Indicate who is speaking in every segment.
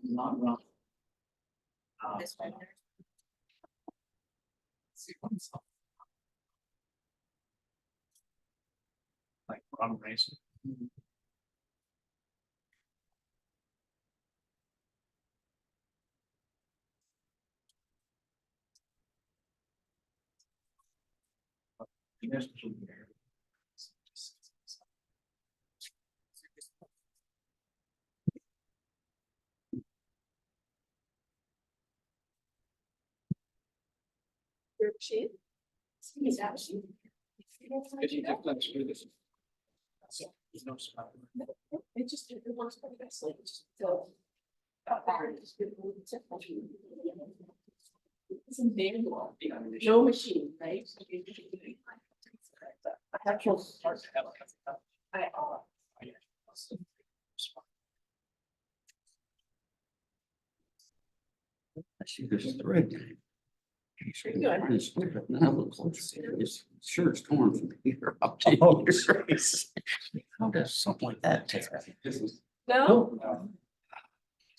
Speaker 1: Not wrong.
Speaker 2: This one.
Speaker 1: Like run race.
Speaker 2: Your sheet? Is that sheet?
Speaker 1: There's no spot.
Speaker 2: It just, it works pretty nicely. So. It's a manual, no machine, right? I have to start. I,
Speaker 3: See, this is the red guy. Sure, it's torn from here up to
Speaker 1: Oh,
Speaker 3: here. How does something like that take?
Speaker 2: no,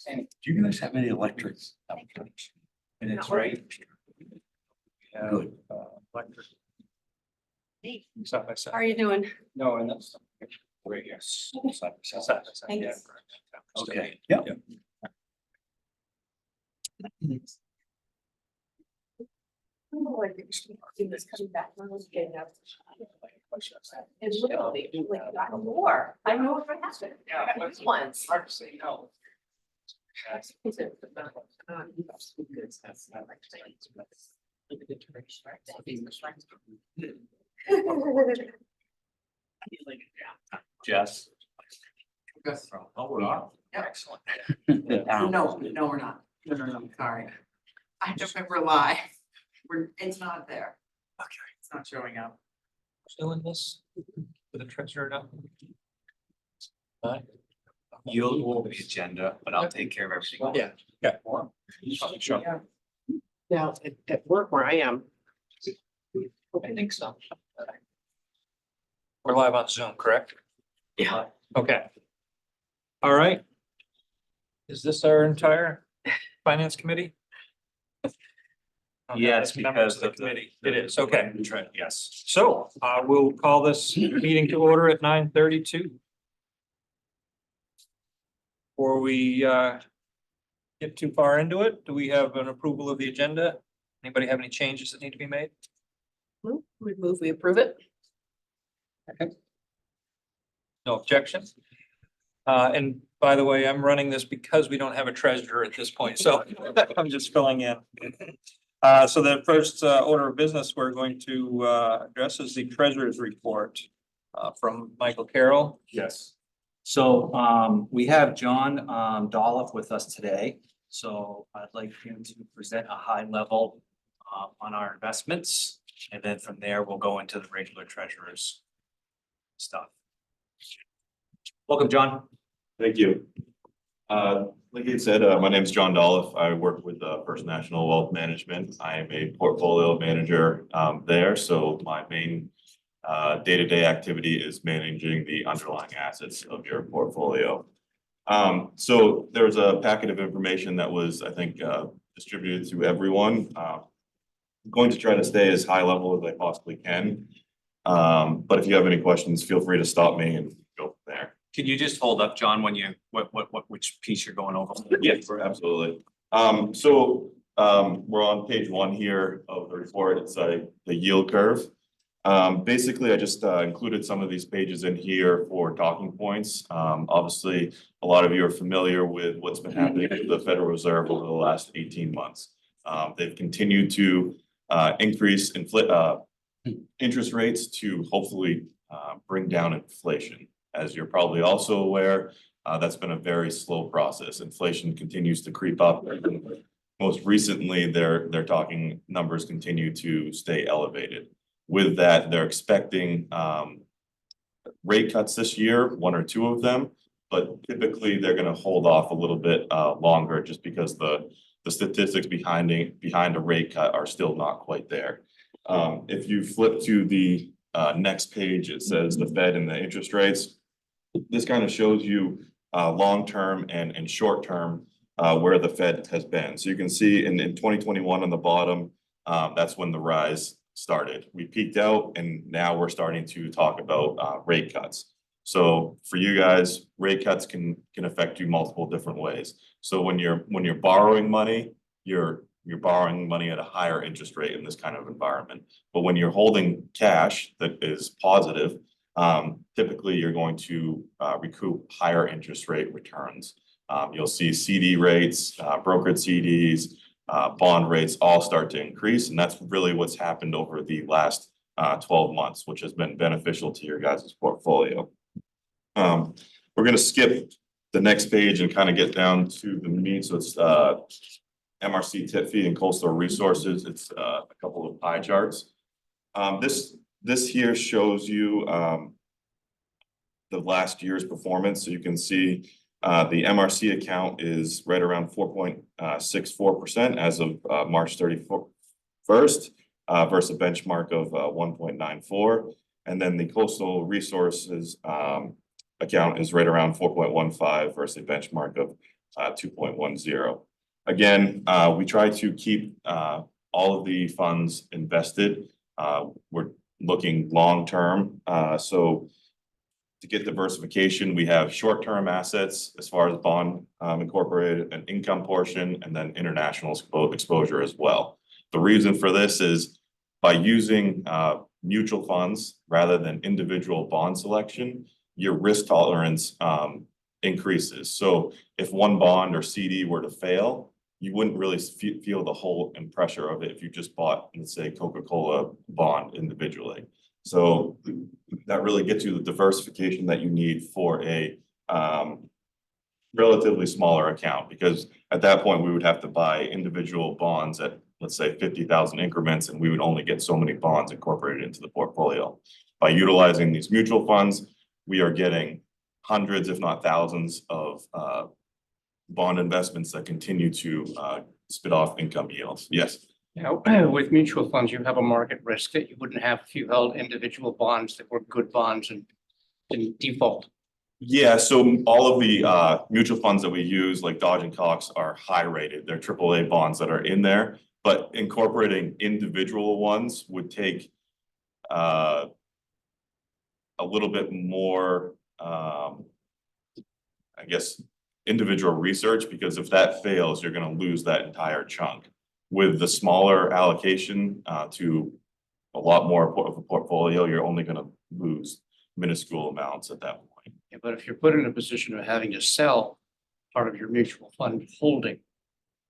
Speaker 3: Do you guys have any electric?
Speaker 1: And it's
Speaker 2: No.
Speaker 1: right.
Speaker 3: Good.
Speaker 1: Electric. Side by side.
Speaker 2: how are you doing?
Speaker 1: No, and that's right here. Side by side. Side by side, yeah.
Speaker 2: Thanks.
Speaker 3: Okay, yeah.
Speaker 2: This coming back when I was getting up. It's literally like got more. I know what happened. Once.
Speaker 1: Hard to say no.
Speaker 4: Jess.
Speaker 1: Oh, we're on.
Speaker 4: Excellent.
Speaker 5: No, we're not. No, sorry. I just remember live. It's not there.
Speaker 4: Okay.
Speaker 5: It's not showing up.
Speaker 1: Doing this with the treasurer now.
Speaker 4: You'll go over the agenda, but I'll take care of everything.
Speaker 1: Yeah. Yeah. Sure.
Speaker 6: Now, at work where I am,
Speaker 1: I think so. We're live on Zoom, correct?
Speaker 6: Yeah.
Speaker 1: Okay. All right. Is this our entire finance committee?
Speaker 4: Yes,
Speaker 1: Members
Speaker 4: because
Speaker 1: of the
Speaker 4: of the.
Speaker 1: committee. It is, okay.
Speaker 4: Yes.
Speaker 1: So we'll call this meeting to order at 9:32. Before we get too far into it, do we have an approval of the agenda? Anybody have any changes that need to be made?
Speaker 2: We move, we approve it.
Speaker 1: No objection? And by the way, I'm running this because we don't have a treasurer at this point, so I'm just filling in. So the first order of business we're going to address is the treasurer's report from Michael Carroll.
Speaker 4: Yes.
Speaker 7: So we have John Dolph with us today. So I'd like him to present a high level on our investments. And then from there, we'll go into the regular treasurer's stuff. Welcome, John.
Speaker 8: Thank you. Like you said, my name is John Dolph. I work with First National Wealth Management. I am a portfolio manager there, so my main day-to-day activity is managing the underlying assets of your portfolio. So there's a packet of information that was, I think, distributed to everyone. I'm going to try to stay as high level as I possibly can. But if you have any questions, feel free to stop me and go from there.
Speaker 4: Can you just hold up, John, when you, which piece you're going over?
Speaker 8: Yes, absolutely. So we're on page 1 here of the report. It's the yield curve. Basically, I just included some of these pages in here for talking points. Obviously, a lot of you are familiar with what's been happening with the Federal Reserve over the last 18 months. They've continued to increase interest rates to hopefully bring down inflation. As you're probably also aware, that's been a very slow process. Inflation continues to creep up. Most recently, they're talking numbers continue to stay elevated. With that, they're expecting rate cuts this year, 1 or 2 of them, but typically they're going to hold off a little bit longer just because the statistics behind a rate cut are still not quite there. If you flip to the next page, it says the Fed and the interest rates. This kind of shows you long-term and short-term where the Fed has been. So you can see in 2021 on the bottom, that's when the rise started. We peaked out and now we're starting to talk about rate cuts. So for you guys, rate cuts can affect you multiple different ways. So when you're borrowing money, you're borrowing money at a higher interest rate in this kind of environment. But when you're holding cash that is positive, typically you're going to recoup higher interest rate returns. You'll see CD rates, brokered CDs, bond rates all start to increase, and that's really what's happened over the last 12 months, which has been beneficial to your guys' portfolio. We're gonna skip the next page and kind of get down to the meat. So it's MRC tip fee and coastal resources. It's a couple of pie charts. This here shows you the last year's performance. So you can see the MRC account is right around 4.64% as of March 31st versus a benchmark of 1.94. And then the coastal resources account is right around 4.15 versus a benchmark of 2.10. Again, we try to keep all of the funds invested. We're looking long-term. So to get diversification, we have short-term assets as far as bond incorporated, an income portion, and then international exposure as well. The reason for this is by using mutual funds rather than individual bond selection, your risk tolerance increases. So if one bond or CD were to fail, you wouldn't really feel the whole pressure of it if you just bought, let's say, Coca-Cola bond individually. So that really gets you the diversification that you need for a relatively smaller account, because at that point we would have to buy individual bonds at, let's say, 50,000 increments, and we would only get so many bonds incorporated into the portfolio. By utilizing these mutual funds, we are getting hundreds, if not thousands, of bond investments that continue to spit off income yields. Yes.
Speaker 6: Now, with mutual funds, you have a market risk that you wouldn't have if you held individual bonds that were good bonds and didn't default.
Speaker 8: Yeah, so all of the mutual funds that we use, like Dodge and Cox, are high rated. They're AAA bonds that are in there, but incorporating individual ones would take a little bit more, I guess, individual research, because if that fails, you're going to lose that entire chunk. With the smaller allocation to a lot more of a portfolio, you're only going to lose minuscule amounts at that point.
Speaker 6: Yeah, but if you're put in a position of having to sell part of your mutual fund holding,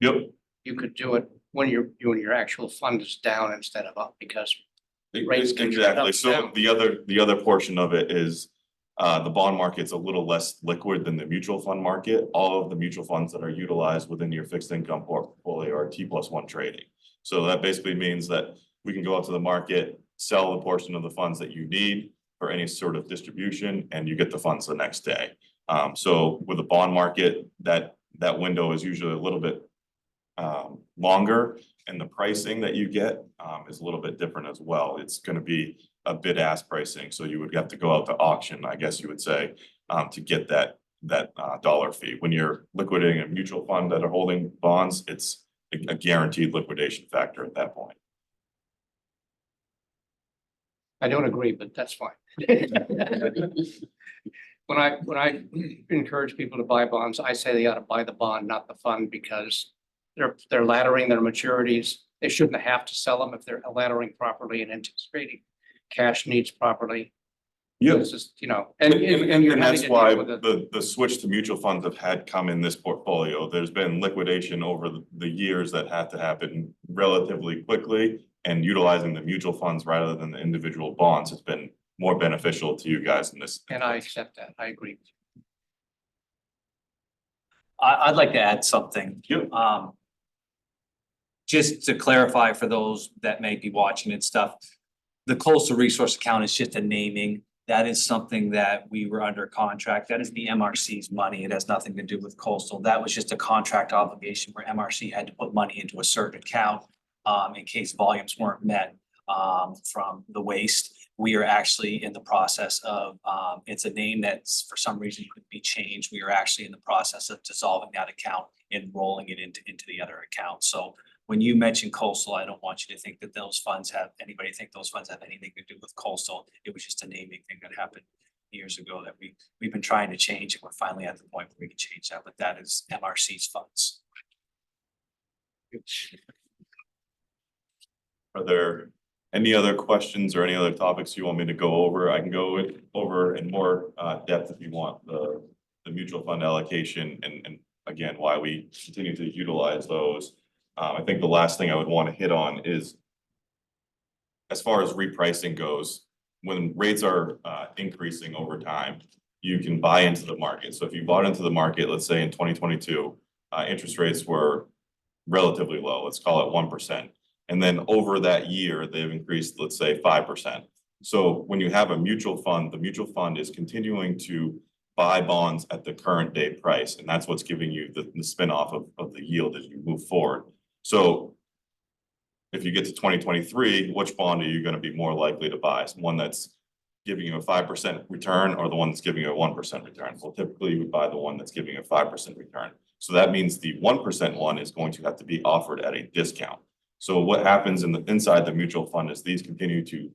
Speaker 8: Yep.
Speaker 6: you could do it when your actual fund is down instead of up, because rates can trade up
Speaker 8: Exactly.
Speaker 6: and
Speaker 8: So
Speaker 6: down.
Speaker 8: the other portion of it is the bond market's a little less liquid than the mutual fund market. All of the mutual funds that are utilized within your fixed income portfolio are T+1 trading. So that basically means that we can go out to the market, sell a portion of the funds that you need for any sort of distribution, and you get the funds the next day. So with the bond market, that window is usually a little bit longer, and the pricing that you get is a little bit different as well. It's going to be a bid-ask pricing, so you would have to go out to auction, I guess you would say, to get that dollar fee. When you're liquidating a mutual fund that are holding bonds, it's a guaranteed liquidation factor at that point.
Speaker 6: I don't agree, but that's fine. When I encourage people to buy bonds, I say they ought to buy the bond, not the fund, because they're laddering their maturities. They shouldn't have to sell them if they're laddering properly and anticipating cash needs properly.
Speaker 8: Yep.
Speaker 6: It's just, and you're having
Speaker 8: And that's
Speaker 6: to
Speaker 8: why
Speaker 6: deal with it.
Speaker 8: the switch to mutual funds have had come in this portfolio. There's been liquidation over the years that had to happen relatively quickly, and utilizing the mutual funds rather than the individual bonds has been more beneficial to you guys in this.
Speaker 6: And I accept that. I agree.
Speaker 7: I'd like to add something.
Speaker 8: Yep.
Speaker 7: Just to clarify for those that may be watching and stuff, the coastal resource account is just a naming. That is something that we were under contract. That is the MRC's money. It has nothing to do with coastal. That was just a contract obligation where MRC had to put money into a certain account in case volumes weren't met from the waste. We are actually in the process of, it's a name that's for some reason could be changed. We are actually in the process of dissolving that account and rolling it into the other account. So when you mention coastal, I don't want you to think that anybody think those funds have anything to do with coastal. It was just a naming thing that happened years ago that we've been trying to change, and we're finally at the point where we can change that, but that is MRC's funds.
Speaker 8: Are there any other questions or any other topics you want me to go over? I can go over in more depth if you want, the mutual fund allocation and again, why we continue to utilize those. I think the last thing I would want to hit on is as far as repricing goes, when rates are increasing over time, you can buy into the market. So if you bought into the market, let's say in 2022, interest rates were relatively low, let's call it 1%. And then over that year, they've increased, let's say 5%. So when you have a mutual fund, the mutual fund is continuing to buy bonds at the current day price. And that's what's giving you the spin-off of the yield as you move forward. So if you get to 2023, which bond are you going to be more likely to buy? One that's giving you a 5% return or the one that's giving you a 1% return? Well, typically you would buy the one that's giving you a 5% return. So that means the 1% one is going to have to be offered at a discount. So what happens inside the mutual fund is these continue to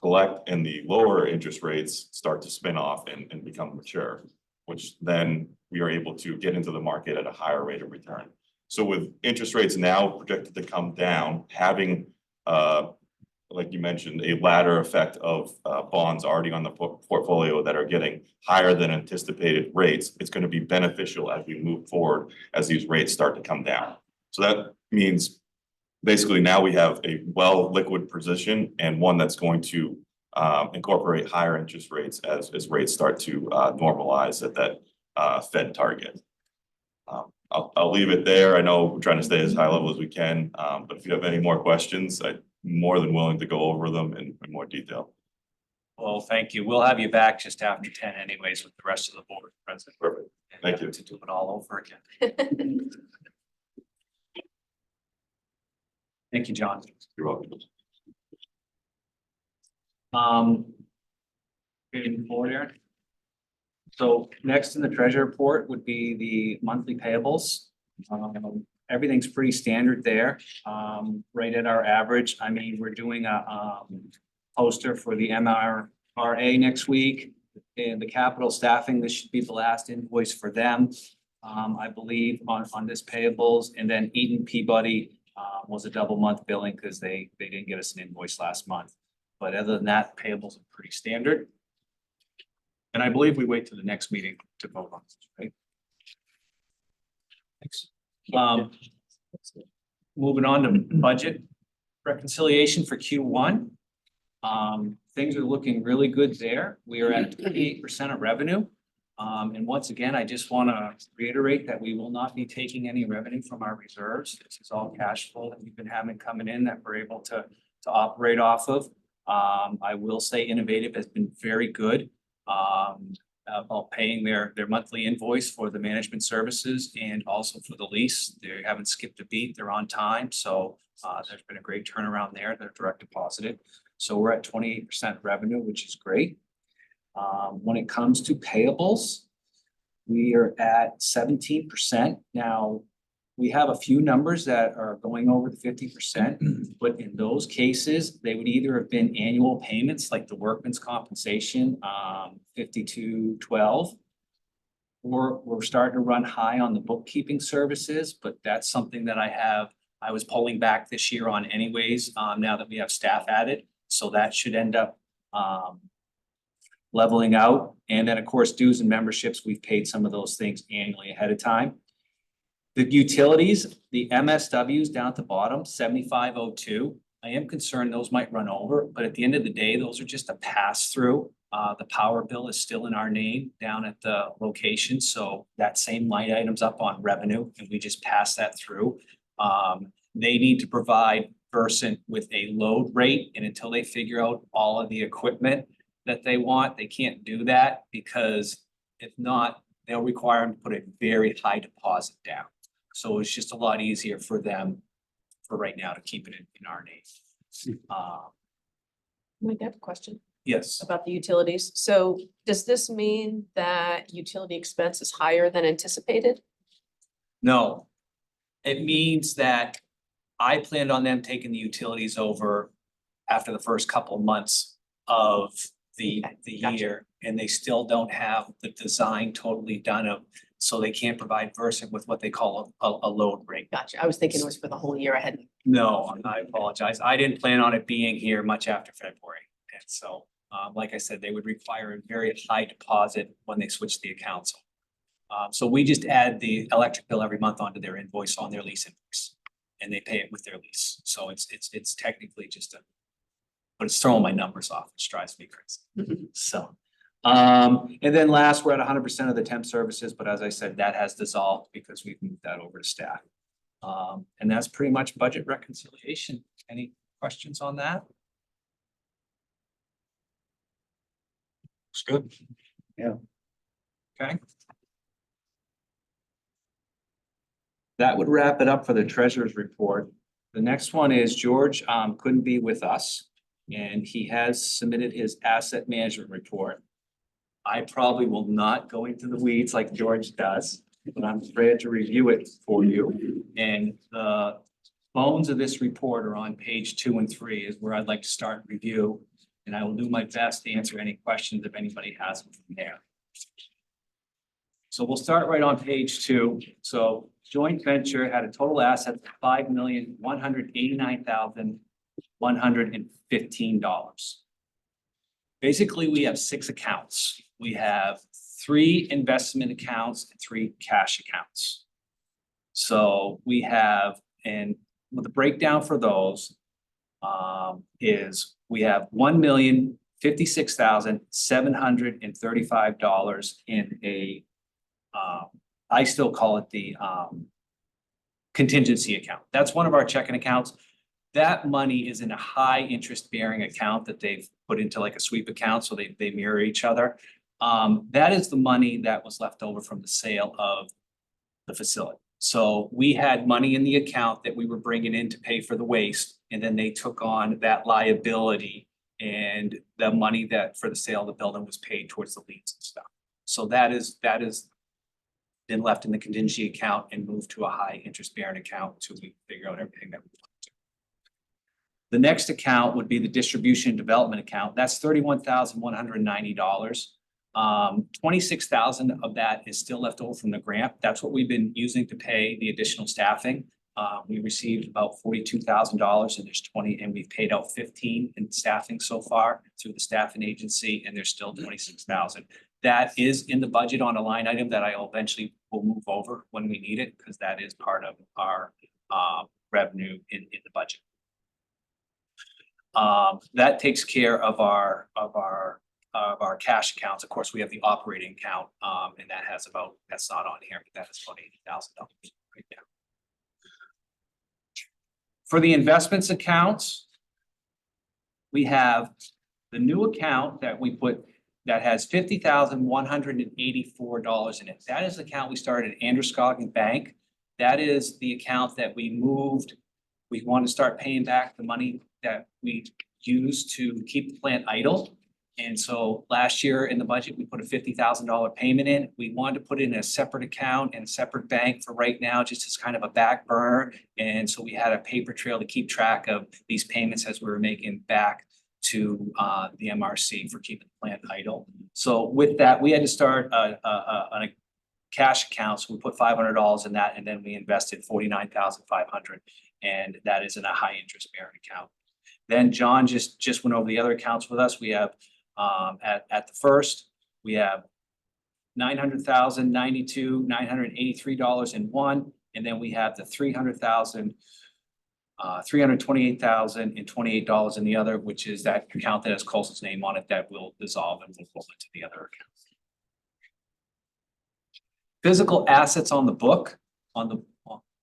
Speaker 8: collect, and the lower interest rates start to spin off and become mature, which then we are able to get into the market at a higher rate of return. So with interest rates now projected to come down, having like you mentioned, a ladder effect of bonds already on the portfolio that are getting higher than anticipated rates, it's going to be beneficial as we move forward as these rates start to come down. So that means basically now we have a liquid position and one that's going to incorporate higher interest rates as rates start to normalize at that Fed target. I'll leave it there. I know we're trying to stay as high level as we can, but if you have any more questions, I'm more than willing to go over them in more detail.
Speaker 7: Well, thank you. We'll have you back just after 10 anyways with the rest of the board, President.
Speaker 8: Perfect.
Speaker 7: And
Speaker 8: Thank you.
Speaker 7: to do it all over again. Thank you, John.
Speaker 8: You're welcome.
Speaker 7: Moving forward, Aaron. So next in the treasury report would be the monthly payables. Everything's pretty standard there, right at our average. I mean, we're doing a poster for the MRRA next week. And the capital staffing, this should be the last invoice for them, I believe, on this payables. And then Eaton Peabody was a double month billing because they didn't get us an invoice last month. But other than that, payables are pretty standard. And I believe we wait till the next meeting to vote on this, right? Thanks. Moving on to budget reconciliation for Q1. Things are looking really good there. We are at 28% of revenue. And once again, I just want to reiterate that we will not be taking any revenue from our reserves. This is all cash flow that we've been having coming in that we're able to operate off of. I will say Innovative has been very good about paying their monthly invoice for the management services and also for the lease. They haven't skipped a beat. They're on time. So there's been a great turnaround there. They're direct deposited. So we're at 28% revenue, which is great. When it comes to payables, we are at 17%. Now, we have a few numbers that are going over the 50%, but in those cases, they would either have been annual payments like the workman's compensation, 5212, or we're starting to run high on the bookkeeping services, but that's something that I was pulling back this year on anyways, now that we have staff added. So that should end up leveling out. And then of course, dues and memberships, we've paid some of those things annually ahead of time. The utilities, the MSWs down at the bottom, 7502. I am concerned those might run over, but at the end of the day, those are just a pass through. The power bill is still in our name down at the location. So that same line item's up on revenue and we just pass that through. They need to provide Versant with a load rate, and until they figure out all of the equipment that they want, they can't do that, because if not, they'll require them to put a very high deposit down. So it's just a lot easier for them for right now to keep it in our name.
Speaker 2: Mike, I have a question
Speaker 7: Yes.
Speaker 2: about the utilities. So does this mean that utility expense is higher than anticipated?
Speaker 7: No. It means that I planned on them taking the utilities over after the first couple of months of the
Speaker 2: Gotcha.
Speaker 7: year. And they still don't have the design totally done of, so they can't provide Versant with what they call a load rate.
Speaker 2: Gotcha. I was thinking it was for the whole year ahead.
Speaker 7: No, I apologize. I didn't plan on it being here much after February. And so, like I said, they would require a very high deposit when they switch the accounts. So we just add the electric bill every month onto their invoice on their lease invoice. And they pay it with their lease. So it's technically just a, but it's throwing my numbers off, which drives me crazy. So, and then last, we're at 100% of the temp services, but as I said, that has dissolved because we've moved that over to staff. And that's pretty much budget reconciliation. Any questions on that?
Speaker 1: Looks good.
Speaker 7: Okay. That would wrap it up for the treasurer's report. The next one is George couldn't be with us and he has submitted his asset management report. I probably will not go into the weeds like George does, but I'm prepared to review it for you. And the bones of this report are on page 2 and 3 is where I'd like to start review. And I will do my best to answer any questions if anybody has them from there. So we'll start right on page 2. So joint venture had a total asset of $5,189,115. Basically, we have 6 accounts. We have 3 investment accounts and 3 cash accounts. So we have, and with the breakdown for those is we have $1,056,735 in a I still call it the contingency account. That's one of our checking accounts. That money is in a high interest bearing account that they've put into like a sweep account, so they mirror each other. That is the money that was left over from the sale of the facility. So we had money in the account that we were bringing in to pay for the waste, and then they took on that liability, and the money that for the sale of the building was paid towards the liens and stuff. So that is been left in the contingency account and moved to a high interest bearing account until we figure out everything that we want to. The next account would be the distribution and development account. That's $31,190. 26,000 of that is still left over from the grant. That's what we've been using to pay the additional staffing. We received about $42,000 and there's 20, and we've paid out 15 in staffing so far through the staffing agency, and there's still 26,000. That is in the budget on a line item that I eventually will move over when we need it, because that is part of our revenue in the budget. That takes care of our cash accounts. Of course, we have the operating account, and that has about, that's not on here, but that is about $80,000 right now. For the investments accounts, we have the new account that we put that has $50,184 in it. That is the account we started at Androscoggin Bank. That is the account that we moved. We want to start paying back the money that we used to keep the plant idle. And so last year in the budget, we put a $50,000 payment in. We wanted to put it in a separate account and a separate bank for right now, just as kind of a back burner. And so we had a paper trail to keep track of these payments as we were making back to the MRC for keeping the plant idle. So with that, we had to start a cash account. So we put $500 in that, and then we invested $49,500, and that is in a high interest bearing account. Then John just went over the other accounts with us. We have at the first, we have $900,092, $983 in one, and then we have the $328,028 in the other, which is that account that has Colson's name on it that will dissolve and we'll pull it to the other account. Physical assets on the book,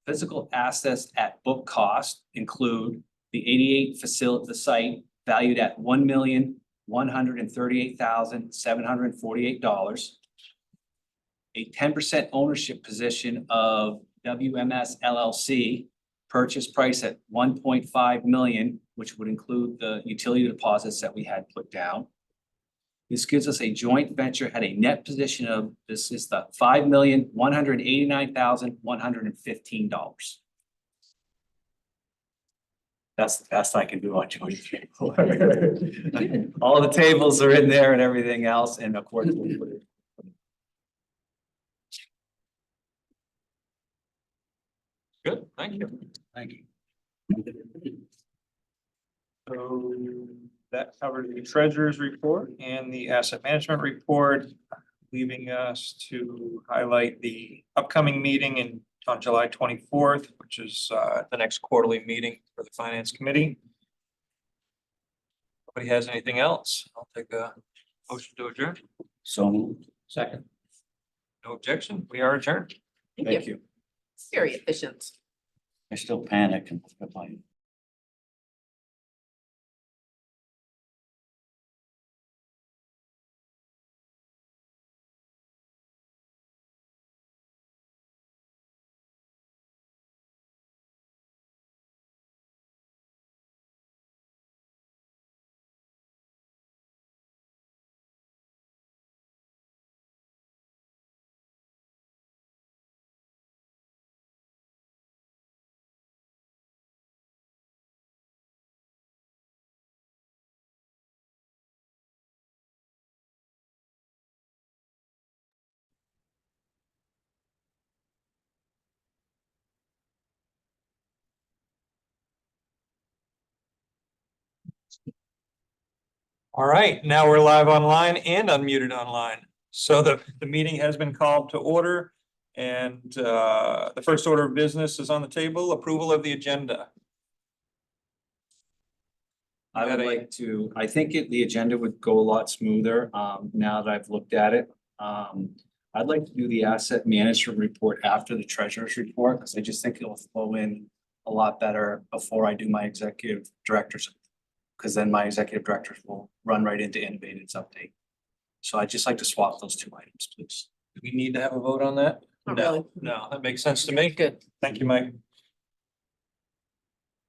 Speaker 7: physical assets at book cost include the 88 facility, the site valued at $1,138,748, a 10% ownership position of WMS LLC purchase price at 1.5 million, which would include the utility deposits that we had put down. This gives us a joint venture at a net position of, this is the $5,189,115. That's the best I can do on joint. All the tables are in there and everything else, and of course. we'll put it-
Speaker 1: Good, thank you.
Speaker 7: Thank you.
Speaker 1: So that covers the treasurer's report and the asset management report, leaving us to highlight the upcoming meeting on July 24th, which is the next quarterly meeting for the finance committee. Nobody has anything else? I'll take a motion to adjourn.
Speaker 3: So moved.
Speaker 6: Second.
Speaker 1: No objection. We are adjourned.
Speaker 7: Thank you.
Speaker 5: Very efficient.
Speaker 3: I still panic and put my
Speaker 1: All right, now we're live online and unmuted online. So the meeting has been called to order. And the first order of business is on the table, approval of the agenda.
Speaker 7: I would like to, I think the agenda would go a lot smoother, now that I've looked at it. I'd like to do the asset management report after the treasurer's report, because I just think it'll flow in a lot better before I do my executive director's. Because then my executive directors will run right into Innovated's update. So I'd just like to swap those two items, please.
Speaker 1: Do we need to have a vote on that?
Speaker 5: Not
Speaker 1: No,
Speaker 5: really.
Speaker 1: no, that makes sense to me.
Speaker 5: Good.
Speaker 1: Thank you, Mike.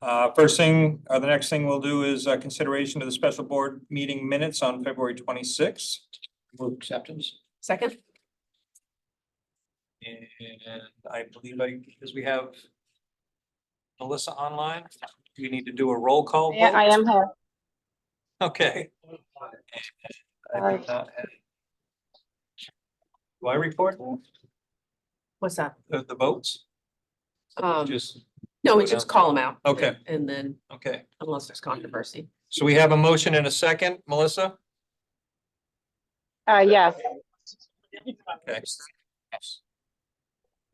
Speaker 1: The next thing we'll do is consideration of the special board meeting minutes on February 26th.
Speaker 6: Move acceptance.
Speaker 5: Second?
Speaker 1: And I believe because we have Melissa online, we need to do a roll call.
Speaker 9: Yeah, I
Speaker 1: vote.
Speaker 9: am here.
Speaker 1: Okay. I do not have. Do I report
Speaker 5: What's that?
Speaker 1: the votes? Just,
Speaker 5: No, we just call them out.
Speaker 1: Okay.
Speaker 5: And then
Speaker 1: okay.
Speaker 5: unless there's controversy.
Speaker 1: So we have a motion and a second, Melissa?
Speaker 9: Yes,
Speaker 1: Okay.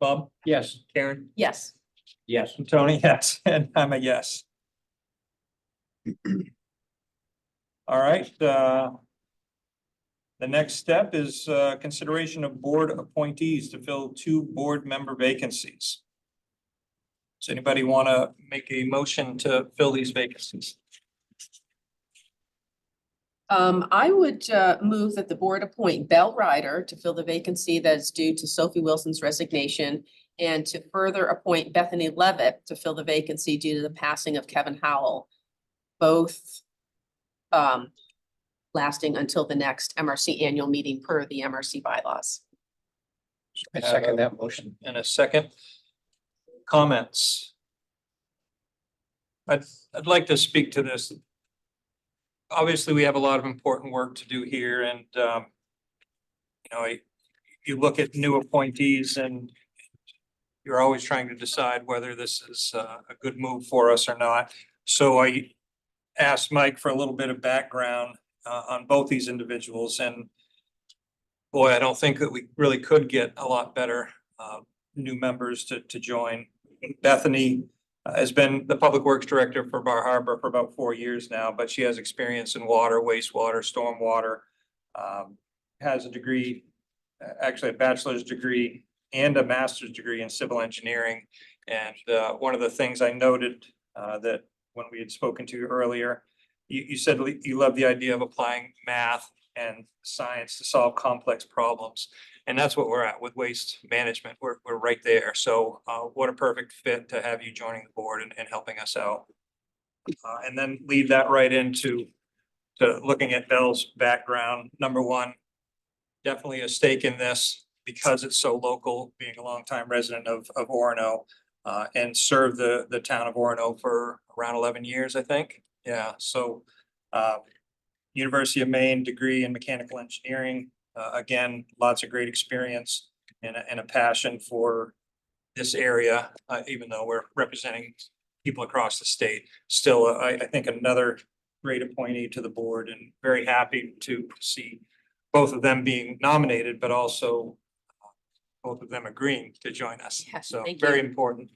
Speaker 1: Bob,
Speaker 6: Yes.
Speaker 1: Karen,
Speaker 5: Yes.
Speaker 6: Yes.
Speaker 1: and Tony, yes, and I'm a yes. All right, the next step is consideration of board appointees to fill 2 board member vacancies. Does anybody want to make a motion to fill these vacancies?
Speaker 5: I would move that the board appoint Bell Ryder to fill the vacancy that is due to Sophie Wilson's resignation and to further appoint Bethany Levitt to fill the vacancy due to the passing of Kevin Howell. Both lasting until the next MRC annual meeting per the MRC bylaws.
Speaker 6: I second that motion.
Speaker 1: In a second. Comments? I'd like to speak to this. Obviously, we have a lot of important work to do here and, you look at new appointees and you're always trying to decide whether this is a good move for us or not. So I asked Mike for a little bit of background on both these individuals and boy, I don't think that we really could get a lot better new members to join. Bethany has been the Public Works Director for Bar Harbor for about 4 years now, but she has experience in water, wastewater, stormwater. Has a degree, actually a bachelor's degree and a master's degree in civil engineering. And one of the things I noted that when we had spoken to you earlier, you said you love the idea of applying math and science to solve complex problems. And that's what we're at with waste management. We're right there. So what a perfect fit to have you joining the board and helping us out. And then lead that right into looking at Bell's background. Number one, definitely a stake in this because it's so local, being a longtime resident of Orono. And served the town of Orono for around 11 years, I think. Yeah, so University of Maine degree in mechanical engineering. Again, lots of great experience and a passion for this area, even though we're representing people across the state. Still, I think another great appointee to the board, and very happy to see both of them being nominated, but also both of them agreeing to join us.
Speaker 5: Yes,
Speaker 1: So
Speaker 5: thank
Speaker 1: very
Speaker 5: you.
Speaker 1: important.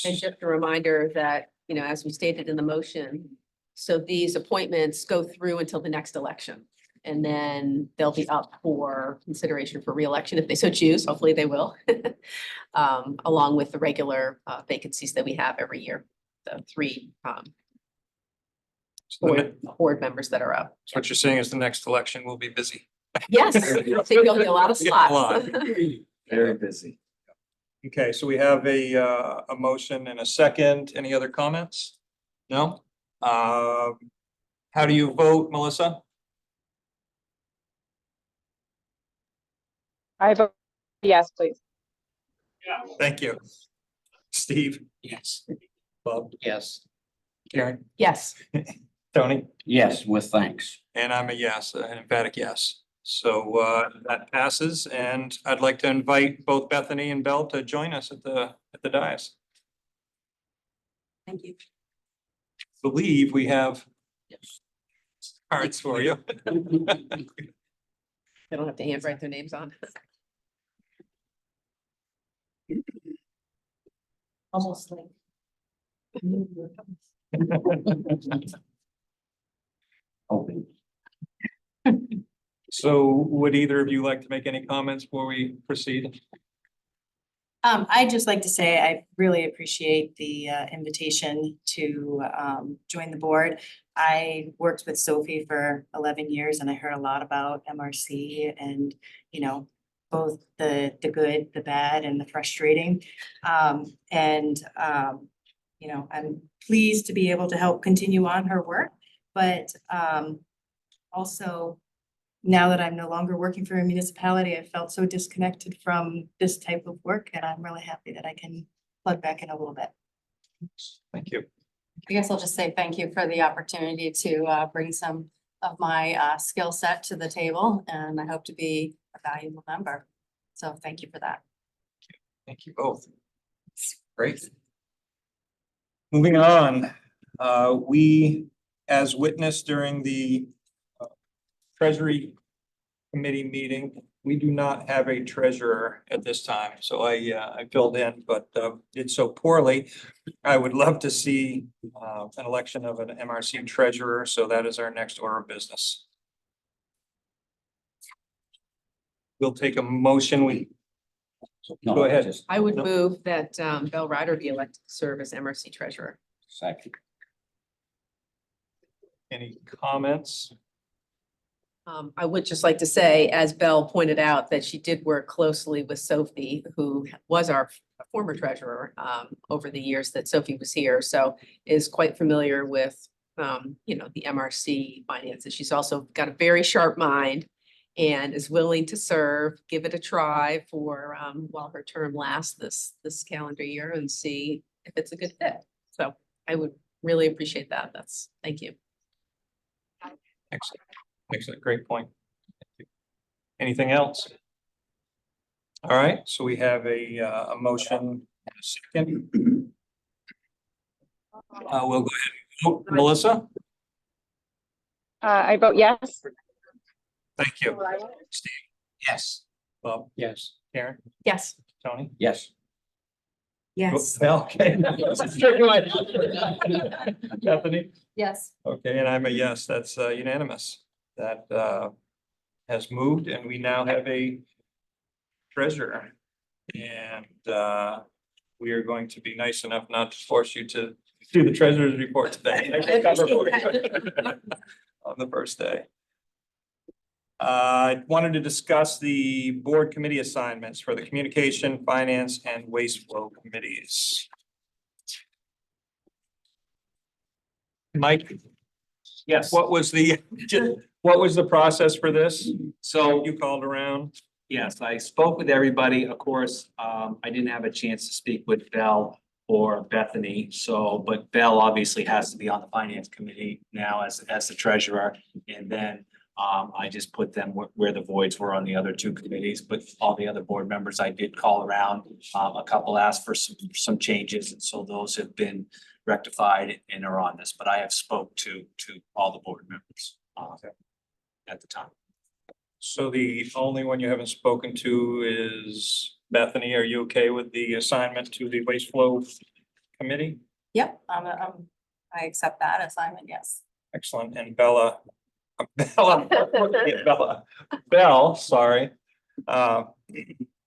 Speaker 5: And just a reminder that, you know, as we stated in the motion, so these appointments go through until the next election. And then they'll be up for consideration for reelection if they so choose. Hopefully they will. Along with the regular vacancies that we have every year, the three
Speaker 1: So the ne-
Speaker 5: board members that are up.
Speaker 1: so what you're saying is the next election will be busy.
Speaker 5: Yes, I think there'll be a lot of
Speaker 1: Yeah, a lot.
Speaker 5: slots.
Speaker 3: Very busy.
Speaker 1: Okay, so we have a motion and a second. Any other comments? No? How do you vote, Melissa?
Speaker 9: I vote yes, please.
Speaker 1: Thank you. Steve,
Speaker 6: Yes.
Speaker 1: Bob,
Speaker 6: Yes.
Speaker 1: Karen,
Speaker 5: Yes,
Speaker 1: Tony,
Speaker 3: Yes, with thanks.
Speaker 1: and I'm a yes, an emphatic yes. So that passes, and I'd like to invite both Bethany and Belle to join us at the dais.
Speaker 5: thank you.
Speaker 1: Believe we have cards for you.
Speaker 5: They don't have to handwrite their names on. Almost like.
Speaker 3: Open.
Speaker 1: So would either of you like to make any comments before we proceed?
Speaker 10: I'd just like to say I really appreciate the invitation to join the board. I worked with Sophie for 11 years and I heard a lot about MRC and, you know, both the good, the bad and the frustrating. You know, I'm pleased to be able to help continue on her work, but also now that I'm no longer working for a municipality, I felt so disconnected from this type of work, and I'm really happy that I can plug back in a little bit.
Speaker 1: Thank you.
Speaker 11: I guess I'll just say thank you for the opportunity to bring some of my skill set to the table, and I hope to be a valuable member. So thank you for that.
Speaker 1: Thank you both. Great. Moving on, we, as witnessed during the Treasury Committee meeting, we do not have a treasurer at this time, so I filled in, but did so poorly. I would love to see an election of an MRC treasurer, so that is our next order of business. We'll take a motion.
Speaker 3: No,
Speaker 1: Go ahead.
Speaker 3: just
Speaker 5: I would
Speaker 1: No.
Speaker 5: move that Belle Ryder be elected to serve as MRC treasurer.
Speaker 3: Second.
Speaker 1: Any comments?
Speaker 5: I would just like to say, as Belle pointed out, that she did work closely with Sophie, who was our former treasurer over the years that Sophie was here, so is quite familiar with you know, the MRC finances. She's also got a very sharp mind and is willing to serve, give it a try for while her term lasts this calendar year and see if it's a good fit. So I would really appreciate that. Thank you.
Speaker 1: Excellent. Excellent, great point. Thank you. Anything else? All right, so we have a motion and a second. We'll go ahead and vote. Melissa?
Speaker 9: I vote yes.
Speaker 1: Thank you. Steve?
Speaker 6: Yes.
Speaker 1: Bob?
Speaker 6: Yes.
Speaker 1: Karen?
Speaker 5: Yes.
Speaker 1: Tony?
Speaker 3: Yes.
Speaker 10: Yes.
Speaker 1: Okay. Bethany?
Speaker 11: Yes.
Speaker 1: Okay, and I'm a yes, that's unanimous. That has moved, and we now have a treasurer. And we are going to be nice enough not to force you to do the treasurer's report today. On the first day. I wanted to discuss the board committee assignments for the communication, finance, and waste flow committees. Mike,
Speaker 7: Yes,
Speaker 1: what was the, what was the process for this?
Speaker 7: so
Speaker 1: You called around?
Speaker 7: yes, I spoke with everybody. Of course, I didn't have a chance to speak with Bell or Bethany. So, but Bell obviously has to be on the finance committee now as the treasurer. And then I just put them where the voids were on the other two committees, but all the other board members, I did call around. A couple asked for some changes, and so those have been rectified and are on this, but I have spoke to all the board members at the time.
Speaker 1: So the only one you haven't spoken to is Bethany. Are you okay with the assignment to the waste flow committee?
Speaker 11: Yep, I accept that assignment, yes.
Speaker 1: Excellent. And Bella, Bell, sorry.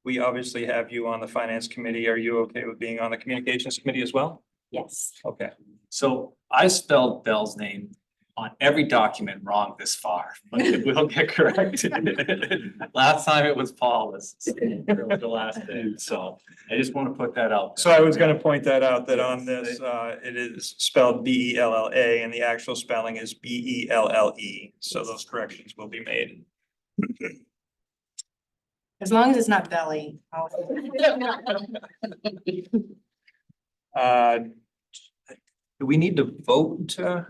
Speaker 1: We obviously have you on the finance committee. Are you okay with being on the communications committee as well?
Speaker 11: Yes.
Speaker 1: Okay.
Speaker 7: So I spelled Bell's name on every document wrong this far, but it will get corrected. Last time it was Paula's, the last day, so I just want to put that out.
Speaker 1: So I was gonna point that out, that on this, it is spelled Bella and the actual spelling is Belle. So those corrections will be made.
Speaker 10: As long as it's not belly.
Speaker 1: Do we need to vote to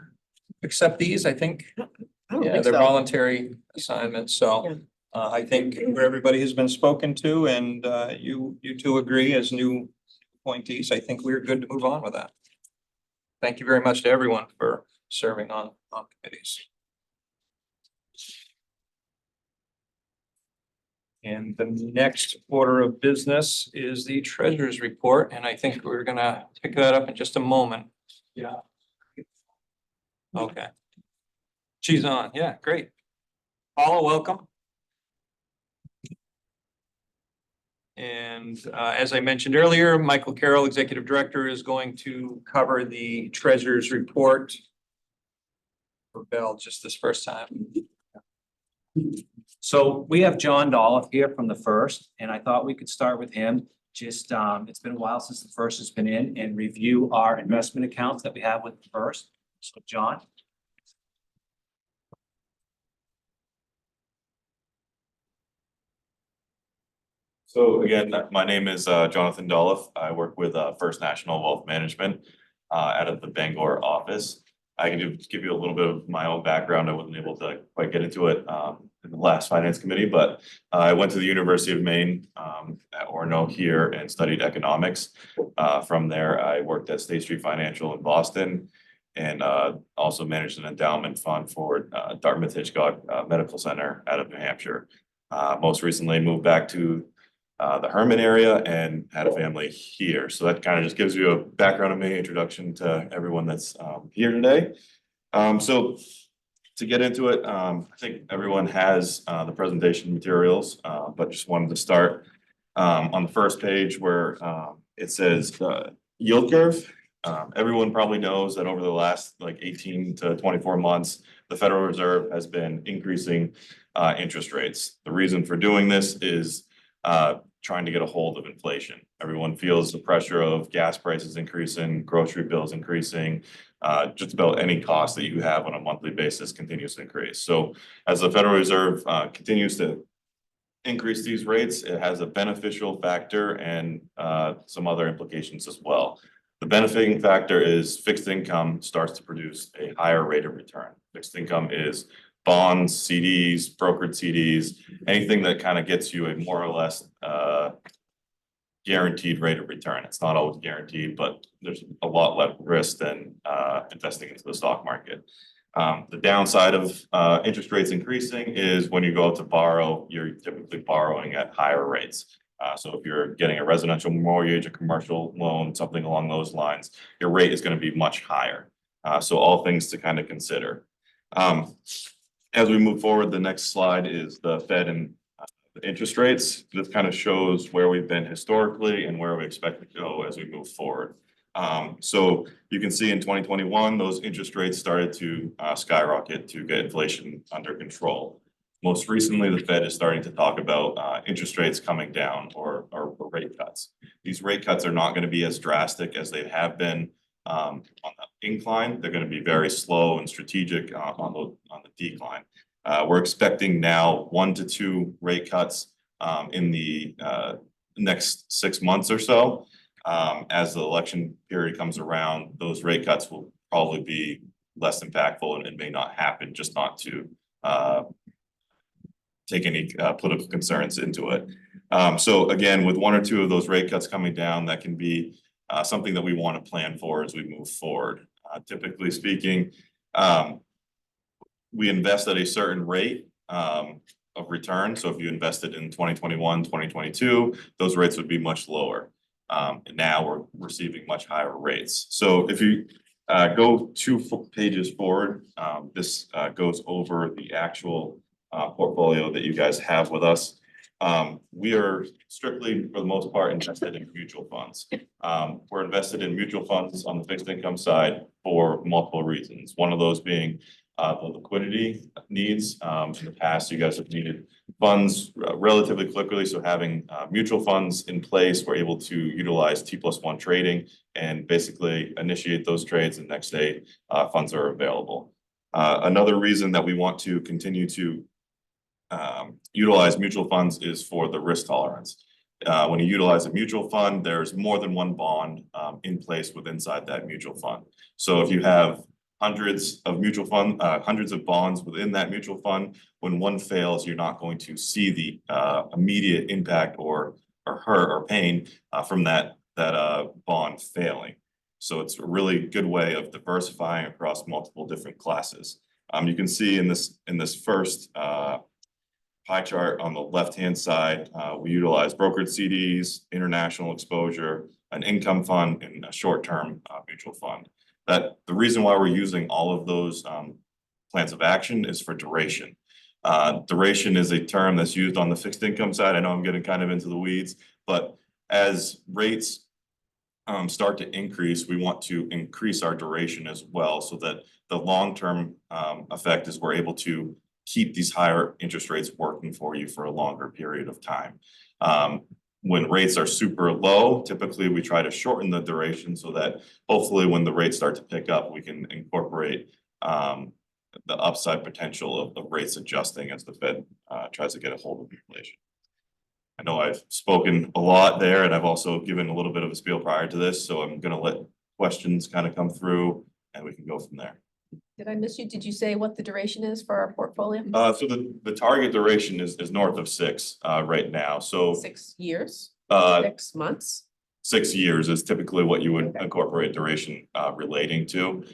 Speaker 1: accept these? I think, yeah,
Speaker 5: think
Speaker 1: they're
Speaker 5: so.
Speaker 1: voluntary assignments, so. I think where everybody has been spoken to and you two agree as new appointees, I think we're good to move on with that. Thank you very much to everyone for serving on committees. And the next order of business is the treasurer's report, and I think we're gonna pick that up in just a moment.
Speaker 7: Yeah.
Speaker 1: Okay. She's on, yeah, great. Paula, welcome. And as I mentioned earlier, Michael Carroll, Executive Director, is going to cover the treasurer's report for Bell just this first time.
Speaker 7: So we have John Dolph here from the first, and I thought we could start with him. Just, it's been a while since the first has been in and review our investment accounts that we have with the first. So John.
Speaker 8: So again, my name is Jonathan Dolph. I work with First National Wealth Management out of the Bangor office. I can just give you a little bit of my own background. I wasn't able to quite get into it in the last finance committee, but I went to the University of Maine at Orono here and studied economics. From there, I worked at State Street Financial in Boston and also managed an endowment fund for Dartmouth Hitchcock Medical Center out of New Hampshire. Most recently moved back to the Herman area and had a family here. So that kind of just gives you a background of me, introduction to everyone that's here today. So to get into it, I think everyone has the presentation materials, but just wanted to start on the first page where it says yield curve. Everyone probably knows that over the last like 18 to 24 months, the Federal Reserve has been increasing interest rates. The reason for doing this is trying to get a hold of inflation. Everyone feels the pressure of gas prices increasing, grocery bills increasing, just about any cost that you have on a monthly basis continues to increase. So as the Federal Reserve continues to increase these rates, it has a beneficial factor and some other implications as well. The benefiting factor is fixed income starts to produce a higher rate of return. Fixed income is bonds, CDs, brokered CDs, anything that kind of gets you a more or less guaranteed rate of return. It's not always guaranteed, but there's a lot less risk than investing into the stock market. The downside of interest rates increasing is when you go out to borrow, you're typically borrowing at higher rates. So if you're getting a residential mortgage, a commercial loan, something along those lines, your rate is going to be much higher. So all things to kind of consider. As we move forward, the next slide is the Fed and the interest rates. This kind of shows where we've been historically and where we expect to go as we move forward. So you can see in 2021, those interest rates started to skyrocket to get inflation under control. Most recently, the Fed is starting to talk about interest rates coming down or rate cuts. These rate cuts are not going to be as drastic as they have been on the incline. They're going to be very slow and strategic on the decline. We're expecting now 1 to 2 rate cuts in the next 6 months or so. As the election period comes around, those rate cuts will probably be less impactful and may not happen, just not to take any political concerns into it. So again, with 1 or 2 of those rate cuts coming down, that can be something that we want to plan for as we move forward. Typically speaking, we invest at a certain rate of return. So if you invested in 2021, 2022, those rates would be much lower. And now we're receiving much higher rates. So if you go 2 pages forward, this goes over the actual portfolio that you guys have with us. We are strictly, for the most part, invested in mutual funds. We're invested in mutual funds on the fixed income side for multiple reasons. One of those being the liquidity needs. In the past, you guys have needed funds relatively quickly. So having mutual funds in place, we're able to utilize T+1 trading and basically initiate those trades, and next day funds are available. Another reason that we want to continue to utilize mutual funds is for the risk tolerance. When you utilize a mutual fund, there's more than one bond in place inside that mutual fund. So if you have hundreds of bonds within that mutual fund, when one fails, you're not going to see the immediate impact or hurt or pain from that bond failing. So it's a really good way of diversifying across multiple different classes. You can see in this first pie chart on the left-hand side, we utilize brokered CDs, international exposure, an income fund, and a short-term mutual fund. That the reason why we're using all of those plans of action is for duration. Duration is a term that's used on the fixed income side. I know I'm getting kind of into the weeds, but as rates start to increase, we want to increase our duration as well, so that the long-term effect is we're able to keep these higher interest rates working for you for a longer period of time. When rates are super low, typically we try to shorten the duration so that hopefully when the rates start to pick up, we can incorporate the upside potential of rates adjusting as the Fed tries to get a hold of inflation. I know I've spoken a lot there, and I've also given a little bit of a spiel prior to this, so I'm going to let questions kind of come through and we can go from there.
Speaker 5: Did I miss you? Did you say what the duration is for our portfolio?
Speaker 8: So the target duration is north of 6 right now. So
Speaker 5: 6 years, 6 months?
Speaker 8: 6 years is typically what you would incorporate duration relating to.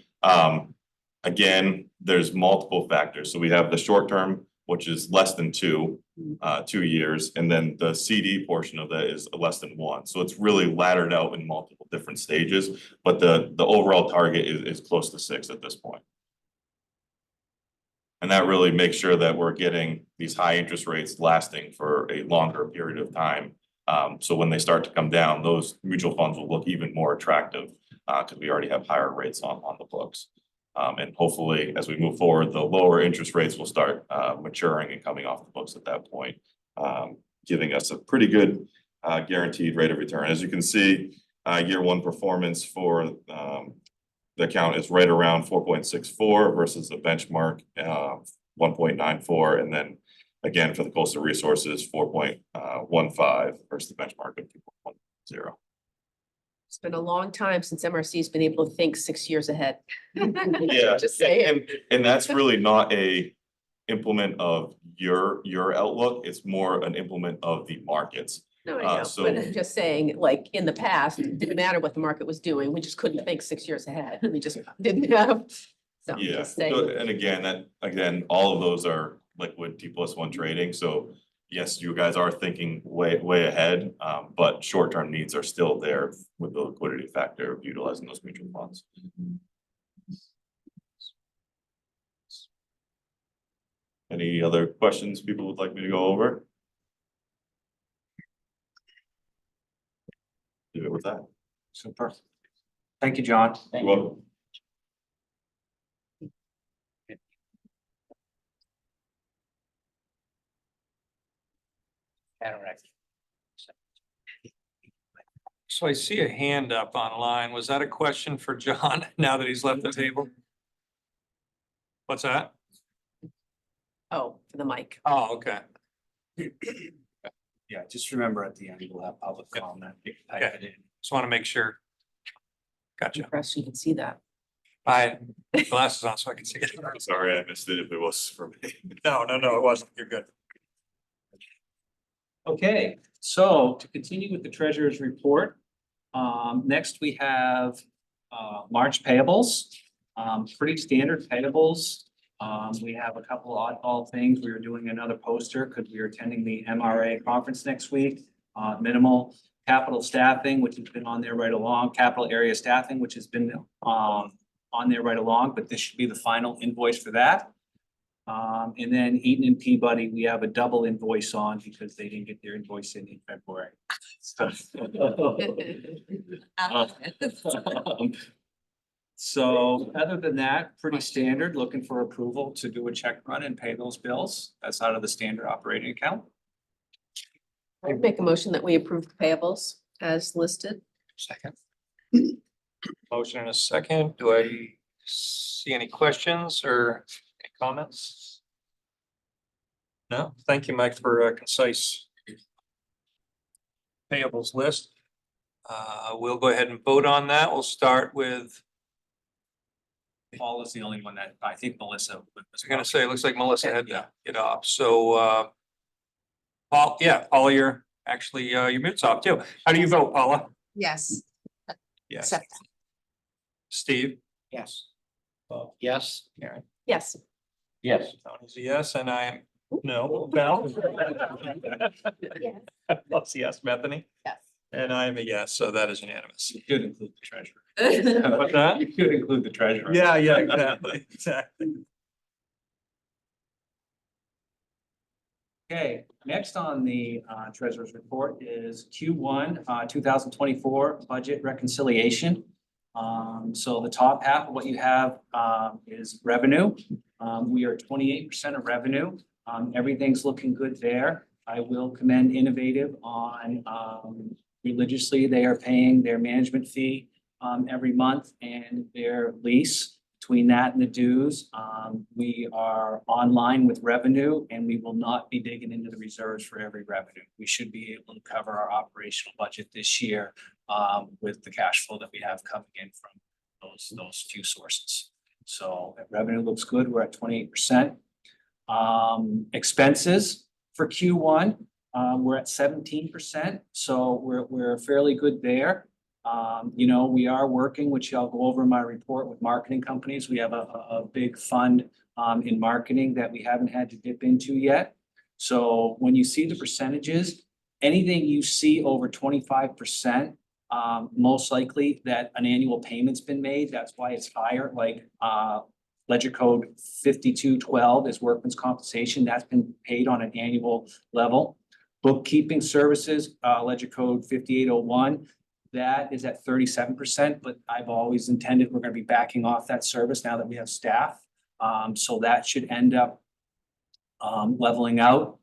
Speaker 8: Again, there's multiple factors. So we have the short term, which is less than 2 years, and then the CD portion of that is less than 1. So it's really laddered out in multiple different stages, but the overall target is close to 6 at this point. And that really makes sure that we're getting these high interest rates lasting for a longer period of time. So when they start to come down, those mutual funds will look even more attractive because we already have higher rates on the books. And hopefully, as we move forward, the lower interest rates will start maturing and coming off the books at that point, giving us a pretty good guaranteed rate of return. As you can see, year 1 performance for the account is right around 4.64 versus the benchmark 1.94, and then again for the coastal resources 4.15 versus the benchmark of 2.10.
Speaker 5: It's been a long time since MRC's been able to think 6 years ahead.
Speaker 8: Yeah,
Speaker 5: Just saying.
Speaker 8: and that's really not a implement of your outlook. It's more an implement of the markets.
Speaker 5: No, I know,
Speaker 8: so-
Speaker 5: but I'm just saying, like, in the past, it didn't matter what the market was doing. We just couldn't think 6 years ahead. We just didn't have. So I'm
Speaker 8: Yeah,
Speaker 5: just saying.
Speaker 8: so, and again, all of those are liquid T+1 trading. So yes, you guys are thinking way ahead, but short-term needs are still there with the liquidity factor of utilizing those mutual funds. Any other questions people would like me to go over? Leave it with that.
Speaker 7: Super. Thank you, John.
Speaker 8: You're welcome.
Speaker 6: Cataract.
Speaker 1: So I see a hand up online. Was that a question for John now that he's left the table? What's that?
Speaker 5: Oh, for the mic.
Speaker 1: Oh, okay.
Speaker 7: Yeah, just remember at the end, we'll have public comment. You can type it in.
Speaker 1: Just want to make sure. Gotcha.
Speaker 5: Impressed you can see that.
Speaker 1: I had glasses on so I can see it.
Speaker 8: Sorry, I missed it if it was for me.
Speaker 1: No, it wasn't. You're good.
Speaker 7: Okay, so to continue with the treasurer's report, next we have March payables. Pretty standard payables. We have a couple oddball things. We were doing another poster because we are attending the MRA conference next week. Minimal capital staffing, which has been on there right along, capital area staffing, which has been on there right along, but this should be the final invoice for that. And then Eaton and Peabody, we have a double invoice on because they didn't get their invoice in February. So other than that, pretty standard, looking for approval to do a check run and pay those bills. That's out of the standard operating account.
Speaker 5: I'd make a motion that we approve the payables as listed.
Speaker 1: Second. Motion and a second. Do I see any questions or any comments? No, thank you, Mike, for a concise payables list. We'll go ahead and vote on that. We'll start with,
Speaker 7: Paul is the only one that I think Melissa.
Speaker 1: I was gonna say, it looks like Melissa had to get off, so Paul, Paula, you're actually, your mute's off too. How do you vote, Paula?
Speaker 11: Yes.
Speaker 1: Yes.
Speaker 11: Accept.
Speaker 1: Steve?
Speaker 6: Yes. Yes.
Speaker 1: Karen?
Speaker 5: Yes.
Speaker 6: Yes.
Speaker 1: Tony's a yes, and I am no. Val? Loves yes. Bethany?
Speaker 11: Yes.
Speaker 1: And I am a yes, so that is unanimous.
Speaker 7: You could include the treasurer.
Speaker 1: What's that?
Speaker 7: You could include the treasurer.
Speaker 1: Yeah, exactly.
Speaker 7: Okay, next on the treasurer's report is Q1 2024 budget reconciliation. So the top half of what you have is revenue. We are 28% of revenue. Everything's looking good there. I will commend Innovative on religiously, they are paying their management fee every month and their lease. Between that and the dues, we are online with revenue and we will not be digging into the reserves for every revenue. We should be able to cover our operational budget this year with the cash flow that we have coming in from those few sources. So revenue looks good. We're at 28%. Expenses for Q1, we're at 17%. So we're fairly good there. You know, we are working, which I'll go over in my report, with marketing companies. We have a big fund in marketing that we haven't had to dip into yet. So when you see the percentages, anything you see over 25%, most likely that an annual payment's been made. That's why it's higher, like Ledger Code 5212 is workman's compensation. That's been paid on an annual level. Bookkeeping services, Ledger Code 5801. That is at 37%, but I've always intended we're going to be backing off that service now that we have staff. So that should end up leveling out.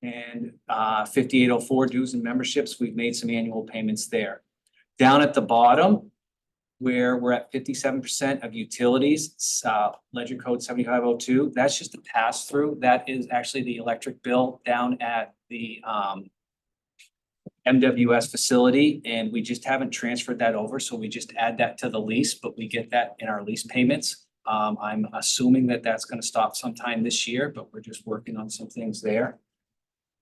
Speaker 7: And 5804 dues and memberships, we've made some annual payments there. Down at the bottom, where we're at 57% of utilities, Ledger Code 7502, that's just a pass through. That is actually the electric bill down at the MWS facility, and we just haven't transferred that over, so we just add that to the lease, but we get that in our lease payments. I'm assuming that that's going to stop sometime this year, but we're just working on some things there.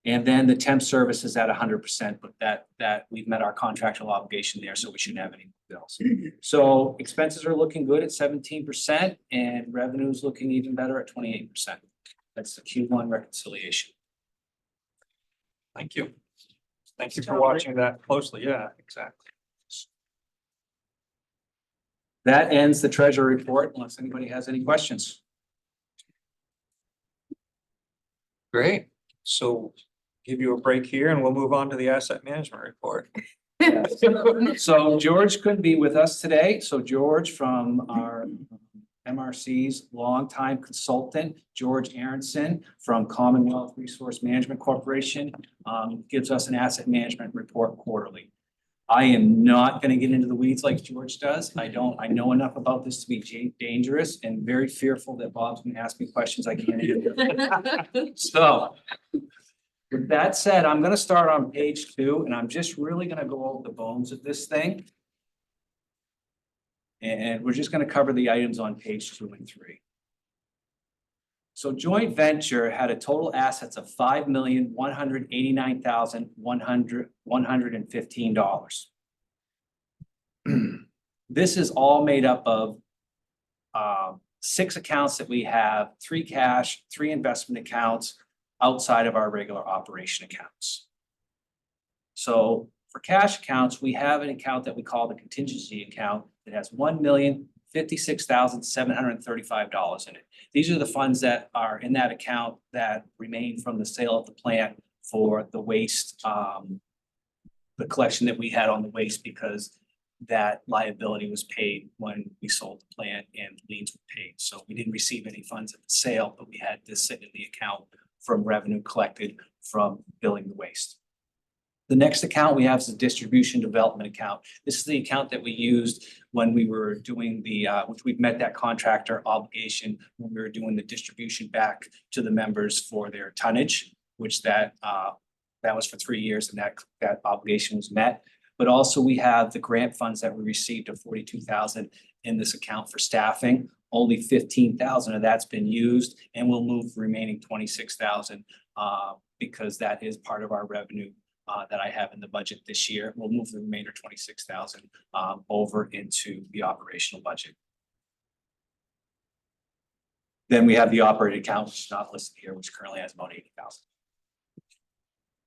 Speaker 7: And then the temp service is at 100%, but that we've met our contractual obligation there, so we shouldn't have any bills. So expenses are looking good at 17%, and revenue is looking even better at 28%. That's the Q1 reconciliation.
Speaker 1: Thank you. Thank you for watching that closely. Yeah, exactly.
Speaker 7: That ends the treasurer report, unless anybody has any questions.
Speaker 1: Great. So give you a break here and we'll move on to the asset management report.
Speaker 7: So George couldn't be with us today. So George from our MRC's longtime consultant, George Aronson from Commonwealth Resource Management Corporation, gives us an asset management report quarterly. I am not gonna get into the weeds like George does. I know enough about this to be dangerous and very fearful that Bob's gonna ask me questions I can't answer. So with that said, I'm gonna start on page 2, and I'm just really gonna go over the bones of this thing. And we're just gonna cover the items on page 2 and 3. So joint venture had a total assets of $5,189,115. This is all made up of 6 accounts that we have, 3 cash, 3 investment accounts outside of our regular operation accounts. So for cash accounts, we have an account that we call the contingency account that has $1,056,735 in it. These are the funds that are in that account that remain from the sale of the plant for the waste, the collection that we had on the waste, because that liability was paid when we sold the plant and liens were paid. So we didn't receive any funds at the sale, but we had this sit in the account from revenue collected from billing the waste. The next account we have is the distribution development account. This is the account that we used when we were doing the, which we've met that contractor obligation when we were doing the distribution back to the members for their tonnage, which that was for 3 years, and that obligation was met. But also we have the grant funds that we received of $42,000 in this account for staffing. Only $15,000 of that's been used, and we'll move the remaining $26,000 because that is part of our revenue that I have in the budget this year. We'll move the remainder $26,000 over into the operational budget. Then we have the operating account, which is not listed here, which currently has about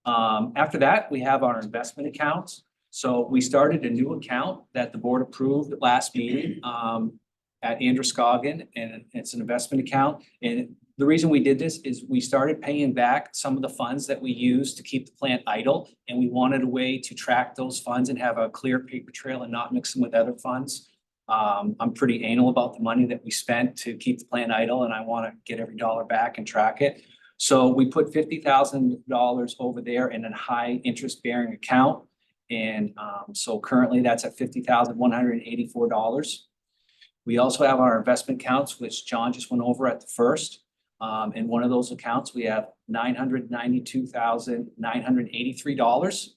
Speaker 7: $80,000. After that, we have our investment accounts. So we started a new account that the board approved last meeting at Androscoggin, and it's an investment account. And the reason we did this is we started paying back some of the funds that we used to keep the plant idle, and we wanted a way to track those funds and have a clear paper trail and not mix them with other funds. I'm pretty anal about the money that we spent to keep the plant idle, and I want to get every dollar back and track it. So we put $50,000 over there in a high interest bearing account. And so currently that's at $50,184. We also have our investment accounts, which John just went over at the first. In one of those accounts, we have $992,983.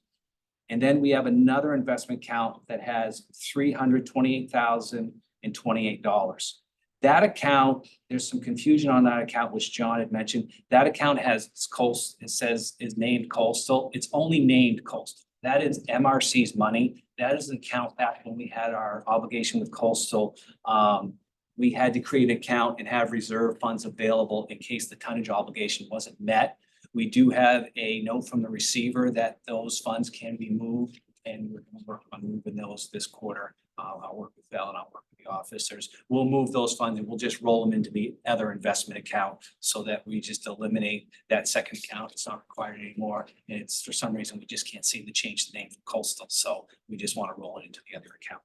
Speaker 7: And then we have another investment account that has $328,028. That account, there's some confusion on that account, which John had mentioned. That account has it says is named Coastal. It's only named Coastal. That is MRC's money. That is an account back when we had our obligation with Coastal. We had to create an account and have reserve funds available in case the tonnage obligation wasn't met. We do have a note from the receiver that those funds can be moved, and we're going to work on moving those this quarter. I'll work with Val and I'll work with the officers. We'll move those funds and we'll just roll them into the other investment account so that we just eliminate that second account. It's not required anymore. And it's for some reason, we just can't seem to change the name from Coastal. So we just want to roll it into the other account.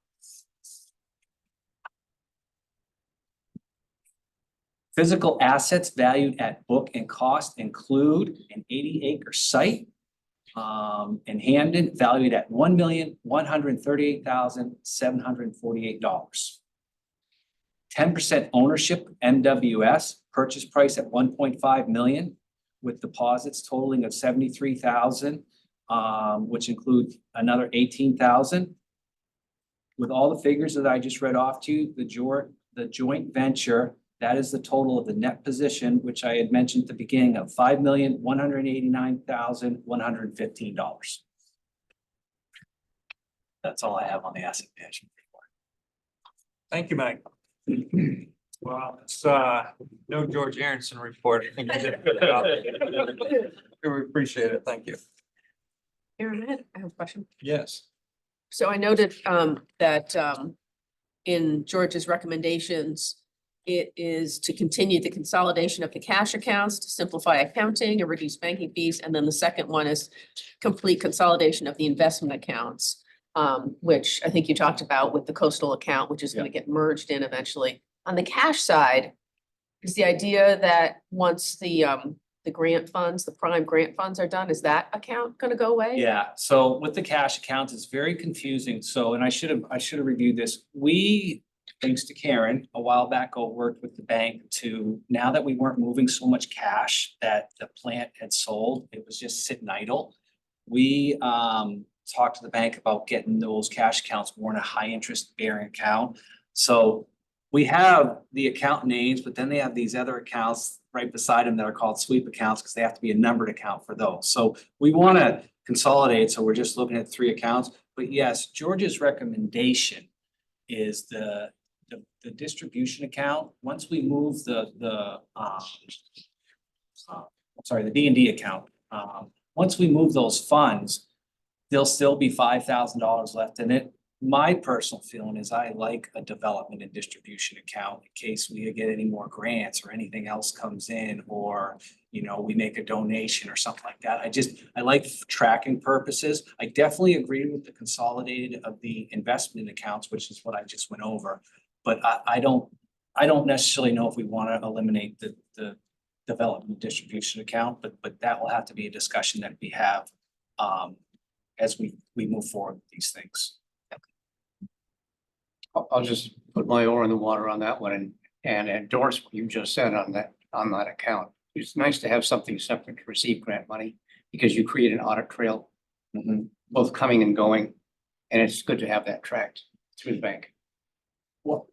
Speaker 7: Physical assets valued at book and cost include an 80-acre site in Hamden valued at $1,138,748. 10% ownership MWS, purchase price at $1.5 million with deposits totaling of $73,000, which include another $18,000. With all the figures that I just read off to you, the joint venture, that is the total of the net position, which I had mentioned at the beginning of $5,189,115. That's all I have on the asset management report.
Speaker 1: Thank you, Mike. Well, it's no George Aronson report. I think you did a good job. We appreciate it. Thank you.
Speaker 5: Aaron, I have a question.
Speaker 1: Yes.
Speaker 5: So I noted that in George's recommendations, it is to continue the consolidation of the cash accounts, to simplify accounting and reduce banking fees. And then the second one is complete consolidation of the investment accounts, which I think you talked about with the coastal account, which is going to get merged in eventually. On the cash side, is the idea that once the grant funds, the prime grant funds are done, is that account gonna go away?
Speaker 7: Yeah, so with the cash accounts, it's very confusing. So, and I should have reviewed this. We, thanks to Karen, a while back, worked with the bank to, now that we weren't moving so much cash that the plant had sold, it was just sitting idle. We talked to the bank about getting those cash accounts more in a high interest bearing account. So we have the account names, but then they have these other accounts right beside them that are called sweep accounts because they have to be a numbered account for those. So we want to consolidate, so we're just looking at 3 accounts. But yes, George's recommendation is the distribution account. Once we move the D&D account, once we move those funds, there'll still be $5,000 left in it. My personal feeling is I like a development and distribution account in case we get any more grants or anything else comes in, or, you know, we make a donation or something like that. I like tracking purposes. I definitely agree with the consolidated of the investment accounts, which is what I just went over. But I don't necessarily know if we want to eliminate the development distribution account, but that will have to be a discussion that we have as we move forward with these things.
Speaker 6: I'll just put my oar in the water on that one and endorse what you just said on that account. It's nice to have something separate to receive grant money because you create an audit trail, both coming and going. And it's good to have that tracked through the bank.
Speaker 7: Well,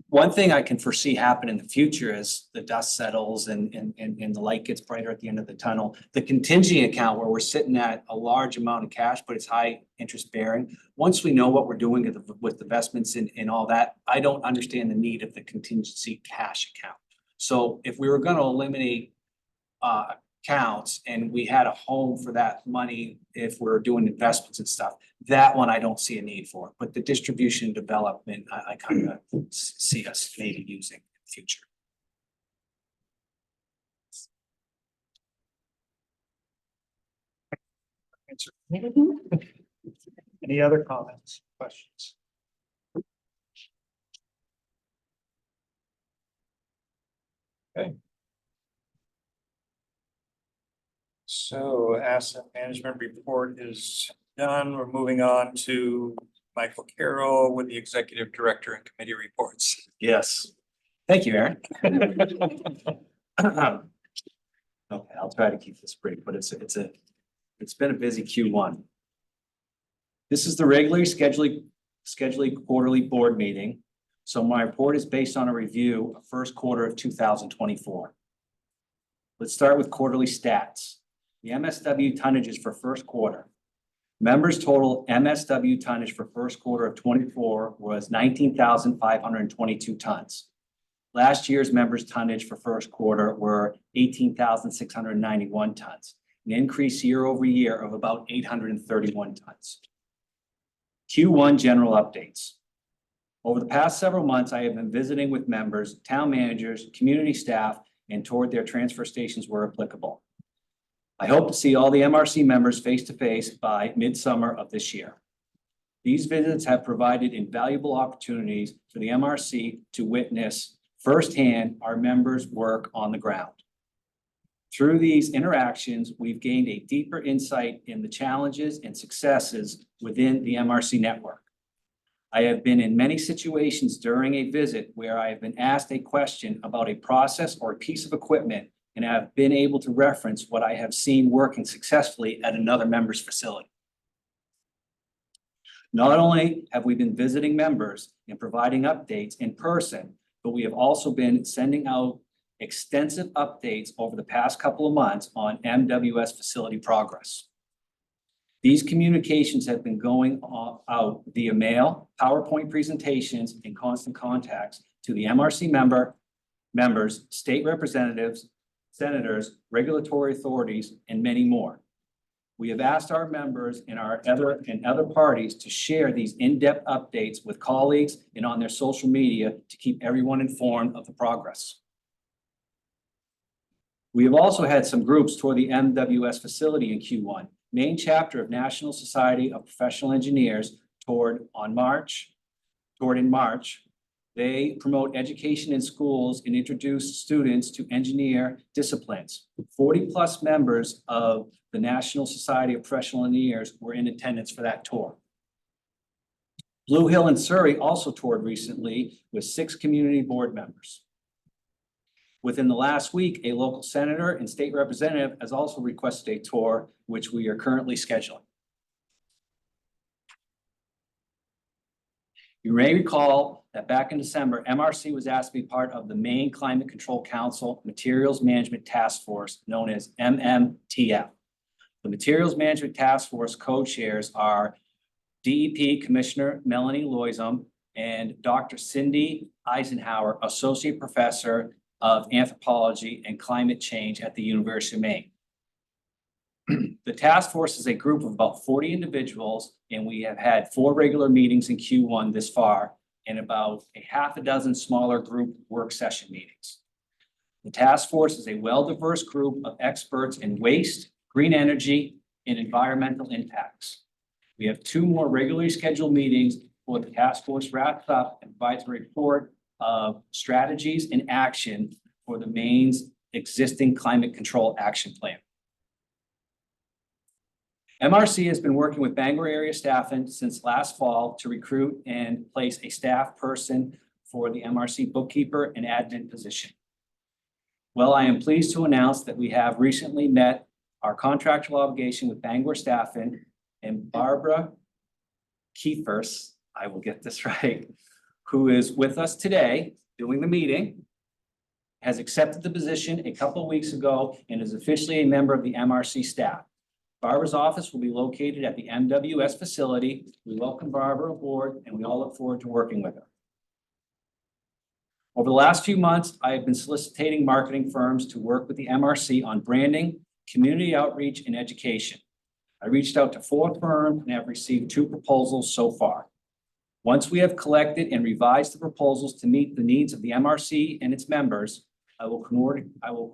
Speaker 7: one thing I can foresee happen in the future is the dust settles and the light gets brighter at the end of the tunnel. The contingency account where we're sitting at a large amount of cash, but it's high interest bearing. Once we know what we're doing with investments and all that, I don't understand the need of the contingency cash account. So if we were going to eliminate accounts and we had a home for that money, if we're doing investments and stuff, that one I don't see a need for. But the distribution development, I kind of see us maybe using in the future.
Speaker 1: Any other comments, questions? Okay. So asset management report is done. We're moving on to Michael Carroll with the executive director and committee reports.
Speaker 7: Yes. Thank you, Aaron. Okay, I'll try to keep this brief, but it's been a busy Q1. This is the regularly scheduling quarterly board meeting. So my report is based on a review of first quarter of 2024. Let's start with quarterly stats. The MSW tonnages for first quarter. Members total MSW tonnage for first quarter of 24 was 19,522 tons. Last year's members tonnage for first quarter were 18,691 tons, an increase year over year of about 831 tons. Q1 general updates. Over the past several months, I have been visiting with members, town managers, community staff, and toured their transfer stations where applicable. I hope to see all the MRC members face-to-face by midsummer of this year. These visits have provided invaluable opportunities for the MRC to witness firsthand our members' work on the ground. Through these interactions, we've gained a deeper insight in the challenges and successes within the MRC network. I have been in many situations during a visit where I have been asked a question about a process or a piece of equipment and have been able to reference what I have seen working successfully at another member's facility. Not only have we been visiting members and providing updates in person, but we have also been sending out extensive updates over the past couple of months on MWS facility progress. These communications have been going out via mail, PowerPoint presentations, and constant contacts to the MRC members, state representatives, senators, regulatory authorities, and many more. We have asked our members and other parties to share these in-depth updates with colleagues and on their social media to keep everyone informed of the progress. We have also had some groups tour the MWS facility in Q1. Main chapter of National Society of Professional Engineers toured in March. They promote education in schools and introduce students to engineer disciplines. 40+ members of the National Society of Professional Engineers were in attendance for that tour. Blue Hill and Surrey also toured recently with 6 community board members. Within the last week, a local senator and state representative has also requested a tour, which we are currently scheduling. You may recall that back in December, MRC was asked to be part of the Maine Climate Control Council Materials Management Task Force, known as MMTF. The Materials Management Task Force co-chairs are DEP Commissioner Melanie Loisum and Dr. Cindy Eisenhower, Associate Professor of Anthropology and Climate Change at the University of Maine. The task force is a group of about 40 individuals, and we have had 4 regular meetings in Q1 this far, and about a half a dozen smaller group work session meetings. The task force is a well-diverse group of experts in waste, green energy, and environmental impacts. We have 2 more regularly scheduled meetings before the task force wraps up and provides a report of strategies and action for the Maine's existing climate control action plan. MRC has been working with Bangor area staffing since last fall to recruit and place a staff person for the MRC bookkeeper and admin position. Well, I am pleased to announce that we have recently met our contractual obligation with Bangor staffing, and Barbara Kiefers, I will get this right, who is with us today doing the meeting, has accepted the position a couple of weeks ago and is officially a member of the MRC staff. Barbara's office will be located at the MWS facility. We welcome Barbara aboard, and we all look forward to working with her. Over the last few months, I have been soliciting marketing firms to work with the MRC on branding, community outreach, and education. I reached out to 4 firms and have received 2 proposals so far. Once we have collected and revised the proposals to meet the needs of the MRC and its members, I will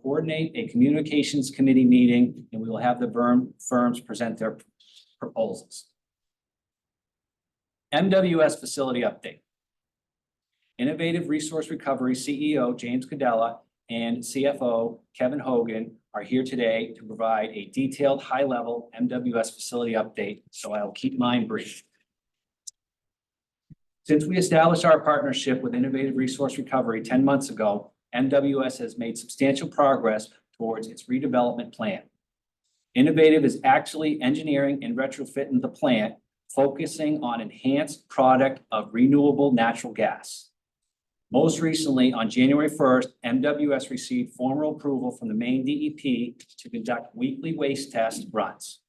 Speaker 7: coordinate a communications committee meeting, and we will have the firms present their proposals. MWS facility update. Innovative Resource Recovery CEO James Cadella and CFO Kevin Hogan are here today to provide a detailed high-level MWS facility update, so I will keep mine brief. Since we established our partnership with Innovative Resource Recovery 10 months ago, MWS has made substantial progress towards its redevelopment plan. Innovative is actually engineering and retrofitting the plant, focusing on enhanced product of renewable natural gas. Most recently, on January 1st, MWS received formal approval from the Maine DEP to conduct weekly waste test runs.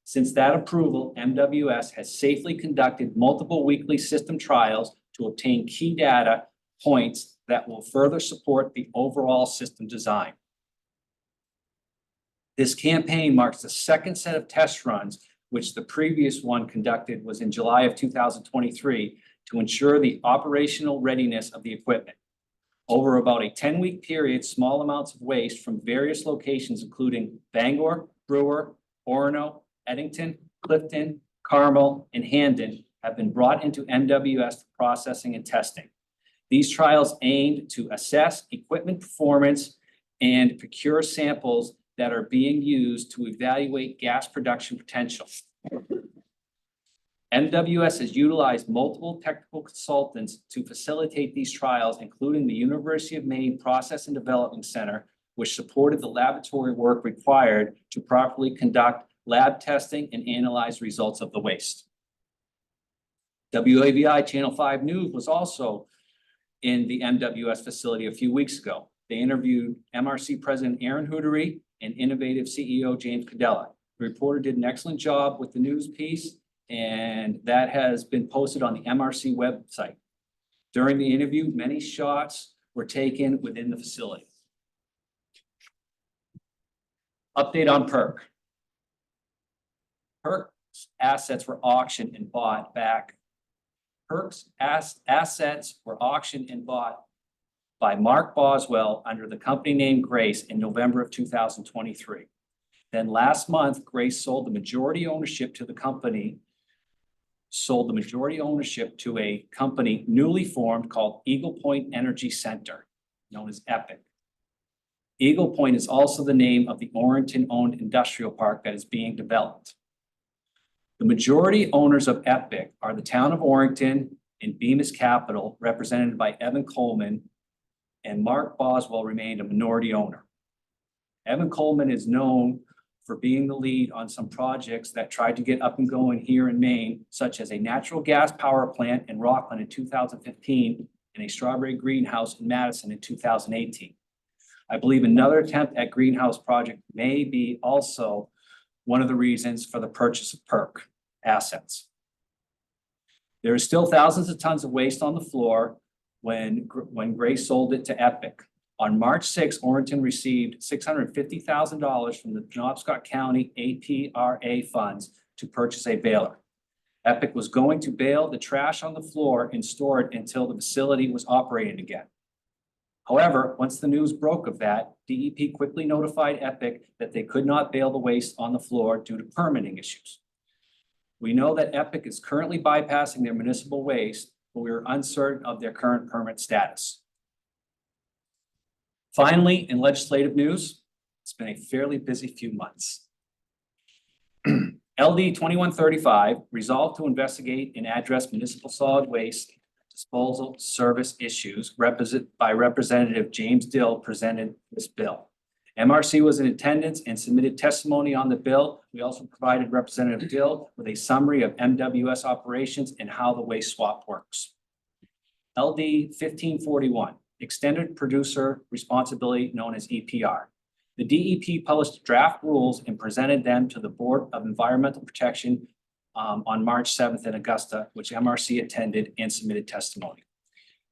Speaker 7: Since that approval, MWS has safely conducted multiple weekly system trials to obtain key data points that will further support the overall system design. This campaign marks the 2nd set of test runs, which the previous one conducted was in July of 2023, to ensure the operational readiness of the equipment. Over about a 10-week period, small amounts of waste from various locations, including Bangor, Brewer, Orono, Eddington, Clifton, Carmel, and Hamden, have been brought into MWS for processing and testing. These trials aimed to assess equipment performance and procure samples that are being used to evaluate gas production potential. MWS has utilized multiple technical consultants to facilitate these trials, including the University of Maine Process and Development Center, which supported the laboratory work required to properly conduct lab testing and analyze results of the waste. WAVI Channel 5 News was also in the MWS facility a few weeks ago. They interviewed MRC President Aaron Hootery and Innovative CEO James Cadella. The reporter did an excellent job with the news piece, and that has been posted on the MRC website. During the interview, many shots were taken within the facility. Update on PERC. PERC's assets were auctioned and bought back. PERC's assets were auctioned and bought by Mark Boswell under the company name Grace in November of 2023. Then last month, Grace sold the majority ownership to the company sold the majority ownership to a company newly formed called Eagle Point Energy Center, known as EPIC. Eagle Point is also the name of the Orrington-owned industrial park that is being developed. The majority owners of EPIC are the town of Orrington and Bemis Capital, represented by Evan Coleman, and Mark Boswell remained a minority owner. Evan Coleman is known for being the lead on some projects that tried to get up and going here in Maine, such as a natural gas power plant in Rockland in 2015 and a strawberry greenhouse in Madison in 2018. I believe another attempt at greenhouse project may be also one of the reasons for the purchase of PERC assets. There is still thousands of tons of waste on the floor when Gray sold it to Epic. On March 6, Orrington received $650,000 from the Penobscot County APRA funds to purchase a baler. Epic was going to bale the trash on the floor and store it until the facility was operating again. However, once the news broke of that, DEP quickly notified Epic that they could not bale the waste on the floor due to permitting issues. We know that Epic is currently bypassing their municipal waste, but we are uncertain of their current permit status. Finally, in legislative news, it's been a fairly busy few months. LD 2135 resolved to investigate and address municipal solid waste disposal service issues by Representative James Dill presented this bill. MRC was in attendance and submitted testimony on the bill. We also provided Representative Dill with a summary of MWS operations and how the waste swap works. LD 1541, extended producer responsibility known as EPR. The DEP published draft rules and presented them to the Board of Environmental Protection on March 7th in Augusta, which MRC attended and submitted testimony.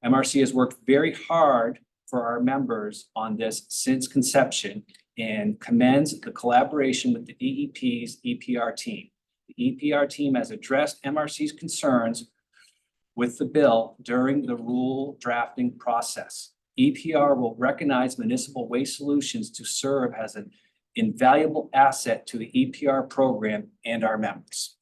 Speaker 7: MRC has worked very hard for our members on this since conception and commends the collaboration with the DEP's EPR team. The EPR team has addressed MRC's concerns with the bill during the rule drafting process. EPR will recognize municipal waste solutions to serve as an invaluable asset to the EPR program and our members.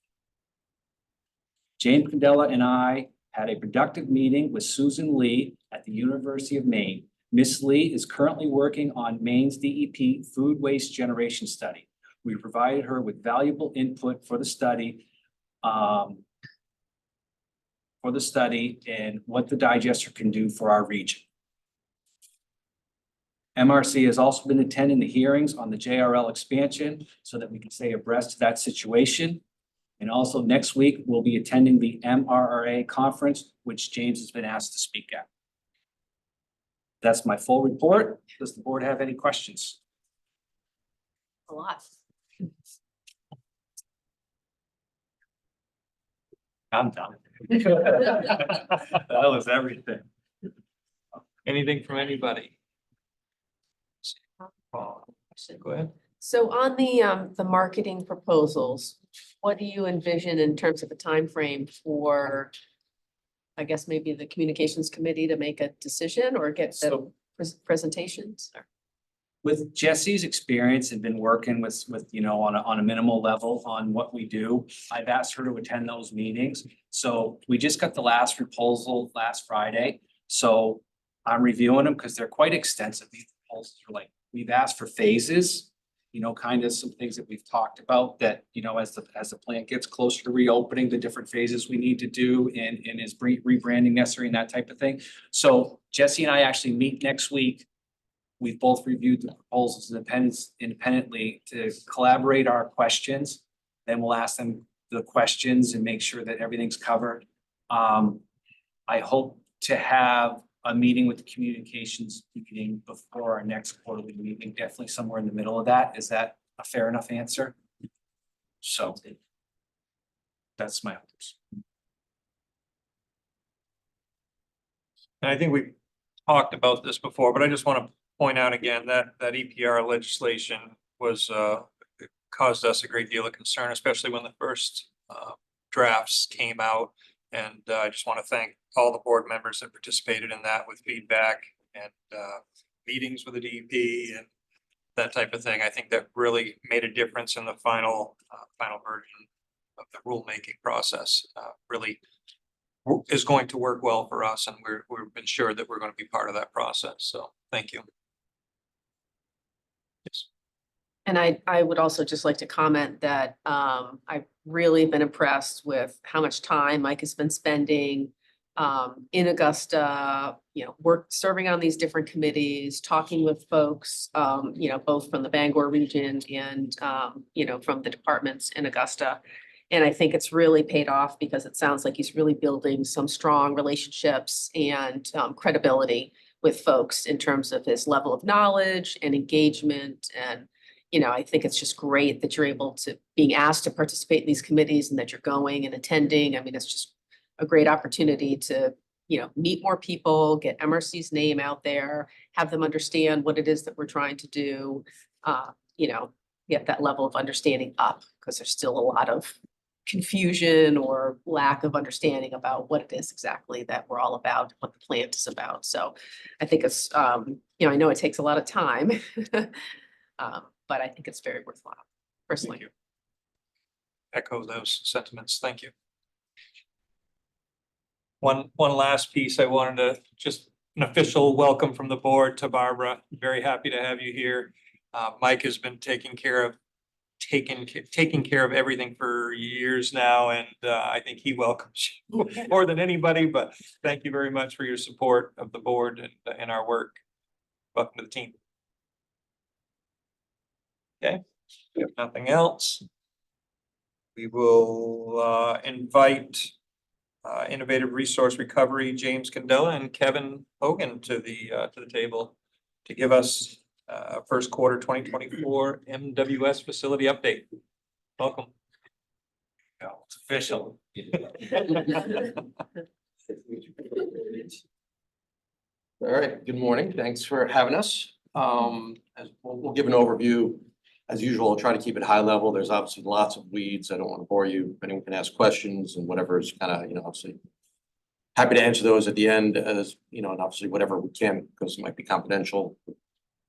Speaker 7: James Candela and I had a productive meeting with Susan Lee at the University of Maine. Ms. Lee is currently working on Maine's DEP food waste generation study. We provided her with valuable input for the study and what the digester can do for our region. MRC has also been attending the hearings on the JRL expansion so that we can stay abreast of that situation. And also next week, we'll be attending the MRRA conference, which James has been asked to speak at. That's my full report. Does the board have any questions?
Speaker 5: A lot.
Speaker 7: I'm done. That was everything.
Speaker 1: Anything from anybody? Go ahead.
Speaker 5: So on the marketing proposals, what do you envision in terms of a time frame for, I guess, maybe the communications committee to make a decision or get the presentations?
Speaker 7: With Jesse's experience and been working with, you know, on a minimal level on what we do, I've asked her to attend those meetings. So we just got the last proposal last Friday. So I'm reviewing them because they're quite extensive. These proposals are like, we've asked for phases, you know, kind of some things that we've talked about that, you know, as the plant gets closer to reopening, the different phases we need to do and is rebranding necessary and that type of thing. So Jesse and I actually meet next week. We've both reviewed the proposals independently to collaborate our questions. Then we'll ask them the questions and make sure that everything's covered. I hope to have a meeting with the communications meeting before our next quarterly meeting, definitely somewhere in the middle of that. Is that a fair enough answer? So that's my hopes.
Speaker 1: And I think we talked about this before, but I just want to point out again that EPR legislation was caused us a great deal of concern, especially when the first drafts came out. And I just want to thank all the board members that participated in that with feedback and meetings with the DEP and that type of thing. I think that really made a difference in the final version the rulemaking process, really is going to work well for us, and we've been sure that we're going to be part of that process. So thank you. Yes.
Speaker 5: And I would also just like to comment that I've really been impressed with how much time Mike has been spending in Augusta, serving on these different committees, talking with folks, both from the Bangor region and from the departments in Augusta. And I think it's really paid off because it sounds like he's really building some strong relationships and credibility with folks in terms of his level of knowledge and engagement. And I think it's just great that you're able to being asked to participate in these committees and that you're going and attending. I mean, it's just a great opportunity to, meet more people, get MRC's name out there, have them understand what it is that we're trying to do, get that level of understanding up, because there's still a lot of confusion or lack of understanding about what it is exactly that we're all about, what the plant is about. So I think it's, I know it takes a lot of time, but I think it's very worthwhile, personally.
Speaker 1: Thank you. Echo those sentiments. Thank you. One last piece, I wanted to just an official welcome from the board to Barbara. Very happy to have you here. Mike has been taking care of everything for years now, and I think he welcomes you more than anybody. But thank you very much for your support of the board and our work. Welcome to the team. Okay, if nothing else, we will invite Innovative Resource Recovery, James Candela and Kevin Hogan to the table to give us first quarter 2024 MWS facility update. Welcome.
Speaker 12: It's official. All right, good morning. Thanks for having us. As we'll give an overview. As usual, I'll try to keep it high level. There's obviously lots of weeds. I don't want to bore you. Anyone can ask questions and whatever is kind of, obviously happy to answer those at the end as, and obviously whatever we can, because it might be confidential,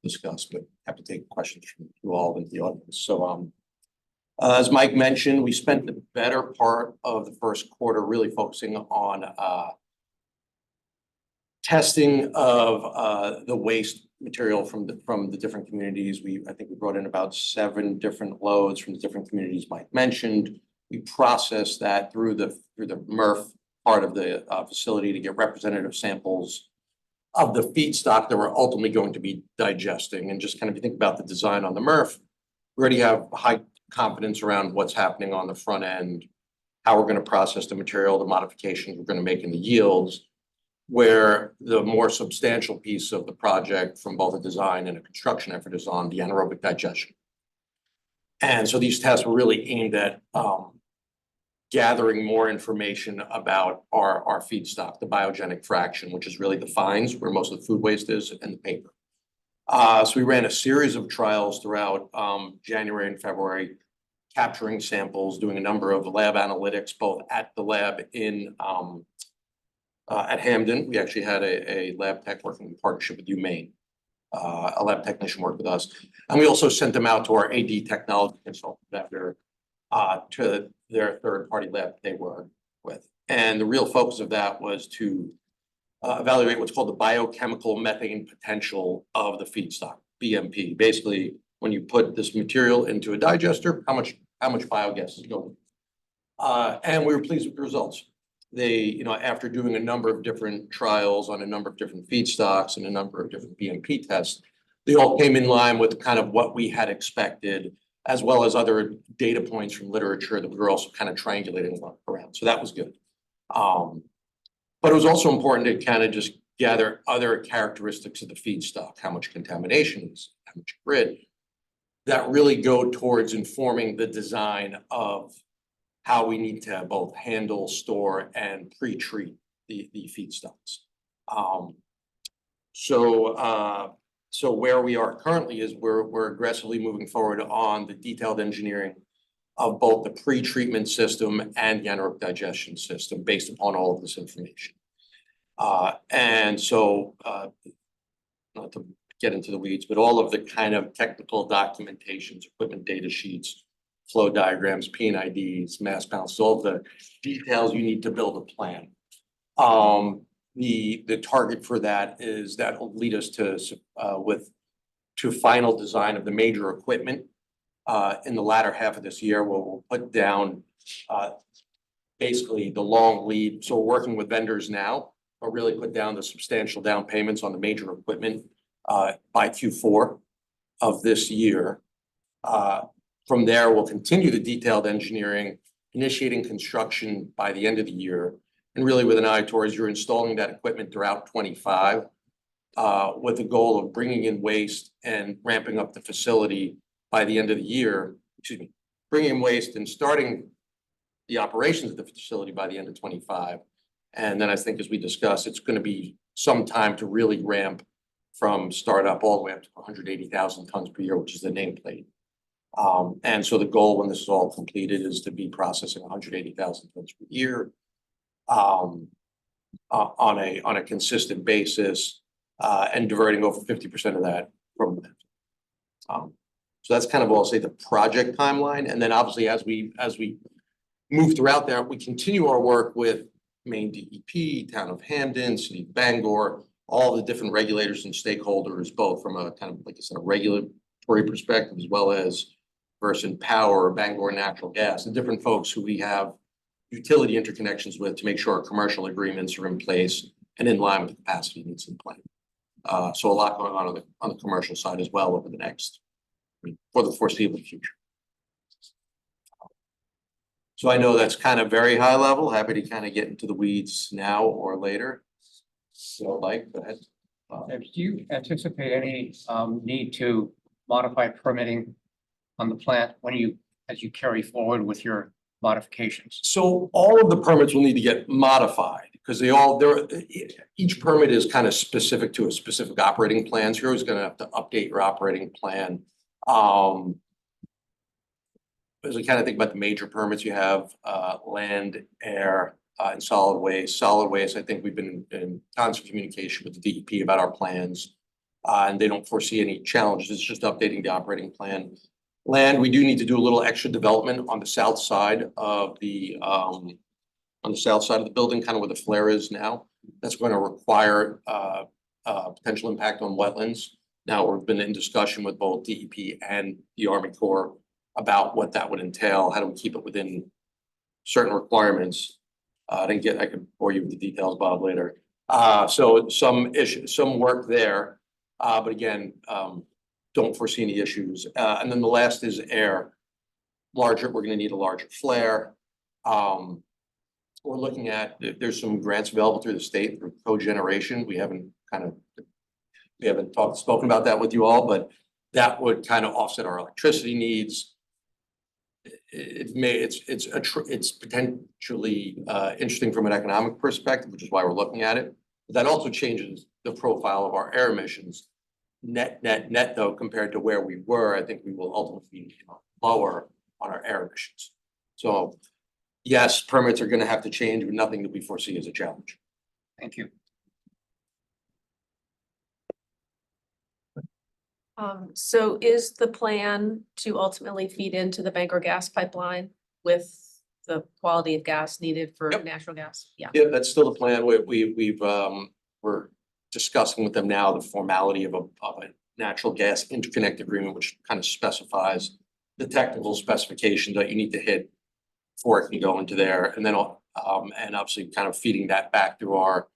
Speaker 12: discuss, but have to take questions from you all in the audience. So, as Mike mentioned, we spent the better part of the first quarter really focusing on testing of the waste material from the different communities. I think we brought in about 7 different loads from the different communities Mike mentioned. We processed that through the MRF part of the facility to get representative samples of the feedstock that we're ultimately going to be digesting. And just kind of, if you think about the design on the MRF, we already have high confidence around what's happening on the front end, how we're going to process the material, the modifications we're going to make in the yields, where the more substantial piece of the project from both a design and a construction effort is on the anaerobic digestion. And so these tests were really aimed at gathering more information about our feedstock, the biogenic fraction, which is really the fines where most of the food waste is, and the paper. So we ran a series of trials throughout January and February, capturing samples, doing a number of lab analytics, both at the lab in at Hamden. We actually had a lab tech working in partnership with UMaine. A lab technician worked with us. And we also sent them out to our AD technology consultant after to their third-party lab they were with. And the real focus of that was to evaluate what's called the biochemical methane potential of the feedstock, BMP. Basically, when you put this material into a digester, how much biogas is going. And we were pleased with the results. They, after doing a number of different trials on a number of different feedstocks and a number of different BMP tests, they all came in line with kind of what we had expected, as well as other data points from literature that we were also kind of triangulating around. So that was good. But it was also important to kind of just gather other characteristics of the feedstock, how much contamination is, how much grit, that really go towards informing the design of how we need to both handle, store, and pre-treat the feedstocks. So where we are currently is we're aggressively moving forward on the detailed engineering of both the pre-treatment system and the anaerobic digestion system based upon all of this information. And so, not to get into the weeds, but all of the kind of technical documentations, equipment data sheets, flow diagrams, P&IDs, mass balances, all the details you need to build a plan. The target for that is that will lead us to, to final design of the major equipment in the latter half of this year, where we'll put down basically the long lead. So we're working with vendors now, but really put down the substantial down payments on the major equipment by Q4 of this year. From there, we'll continue the detailed engineering, initiating construction by the end of the year. And really with an eye towards you're installing that equipment throughout 25 with the goal of bringing in waste and ramping up the facility by the end of the year, bringing in waste and starting the operations of the facility by the end of 25. And then I think, as we discussed, it's going to be some time to really ramp from startup all the way up to 180,000 tons per year, which is the nameplate. And so the goal when this is all completed is to be processing 180,000 tons per year on a consistent basis and diverting over 50% of that from that. So that's kind of, I'll say, the project timeline. And then obviously as we move throughout there, we continue our work with Maine DEP, Town of Hamden, City of Bangor, all the different regulators and stakeholders, both from a kind of, like I said, a regulatory perspective, as well as Versant Power, Bangor Natural Gas, the different folks who we have utility interconnections with to make sure our commercial agreements are in place and in line with the capacity needs in plan. So a lot going on the commercial side as well over the next, for the foreseeable future. So I know that's kind of very high level. Happy to kind of get into the weeds now or later. So like, go ahead.
Speaker 6: Do you anticipate any need to modify permitting on the plant as you carry forward with your modifications?
Speaker 12: So all of the permits will need to get modified because each permit is kind of specific to a specific operating plan. So you're always going to have to update your operating plan. As we kind of think about the major permits, you have land, air, and solid waste. Solid waste, I think we've been in constant communication with the DEP about our plans, and they don't foresee any challenges. It's just updating the operating plan. Land, we do need to do a little extra development on the south side of the building, kind of where the flare is now. That's going to require potential impact on wetlands. Now, we've been in discussion with both DEP and the Army Corps about what that would entail. How do we keep it within certain requirements? I could bore you with the details, Bob, later. So some work there, but again, don't foresee any issues. And then the last is air. We're going to need a larger flare. We're looking at, there's some grants available through the state for cogeneration. We haven't spoken about that with you all, but that would kind of offset our electricity needs. It's potentially interesting from an economic perspective, which is why we're looking at it. But that also changes the profile of our air emissions. Net though, compared to where we were, I think we will ultimately be lower on our air emissions. So yes, permits are going to have to change, but nothing that we foresee as a challenge.
Speaker 6: Thank you.
Speaker 5: So is the plan to ultimately feed into the Bangor gas pipeline with the quality of gas needed for
Speaker 12: Yep.
Speaker 5: natural gas? Yeah.
Speaker 12: Yeah, that's still the plan. We're discussing with them now the formality of a natural gas interconnect agreement, which kind of specifies the technical specifications that you need to hit before it can go into there. And then, and obviously kind of feeding that back through our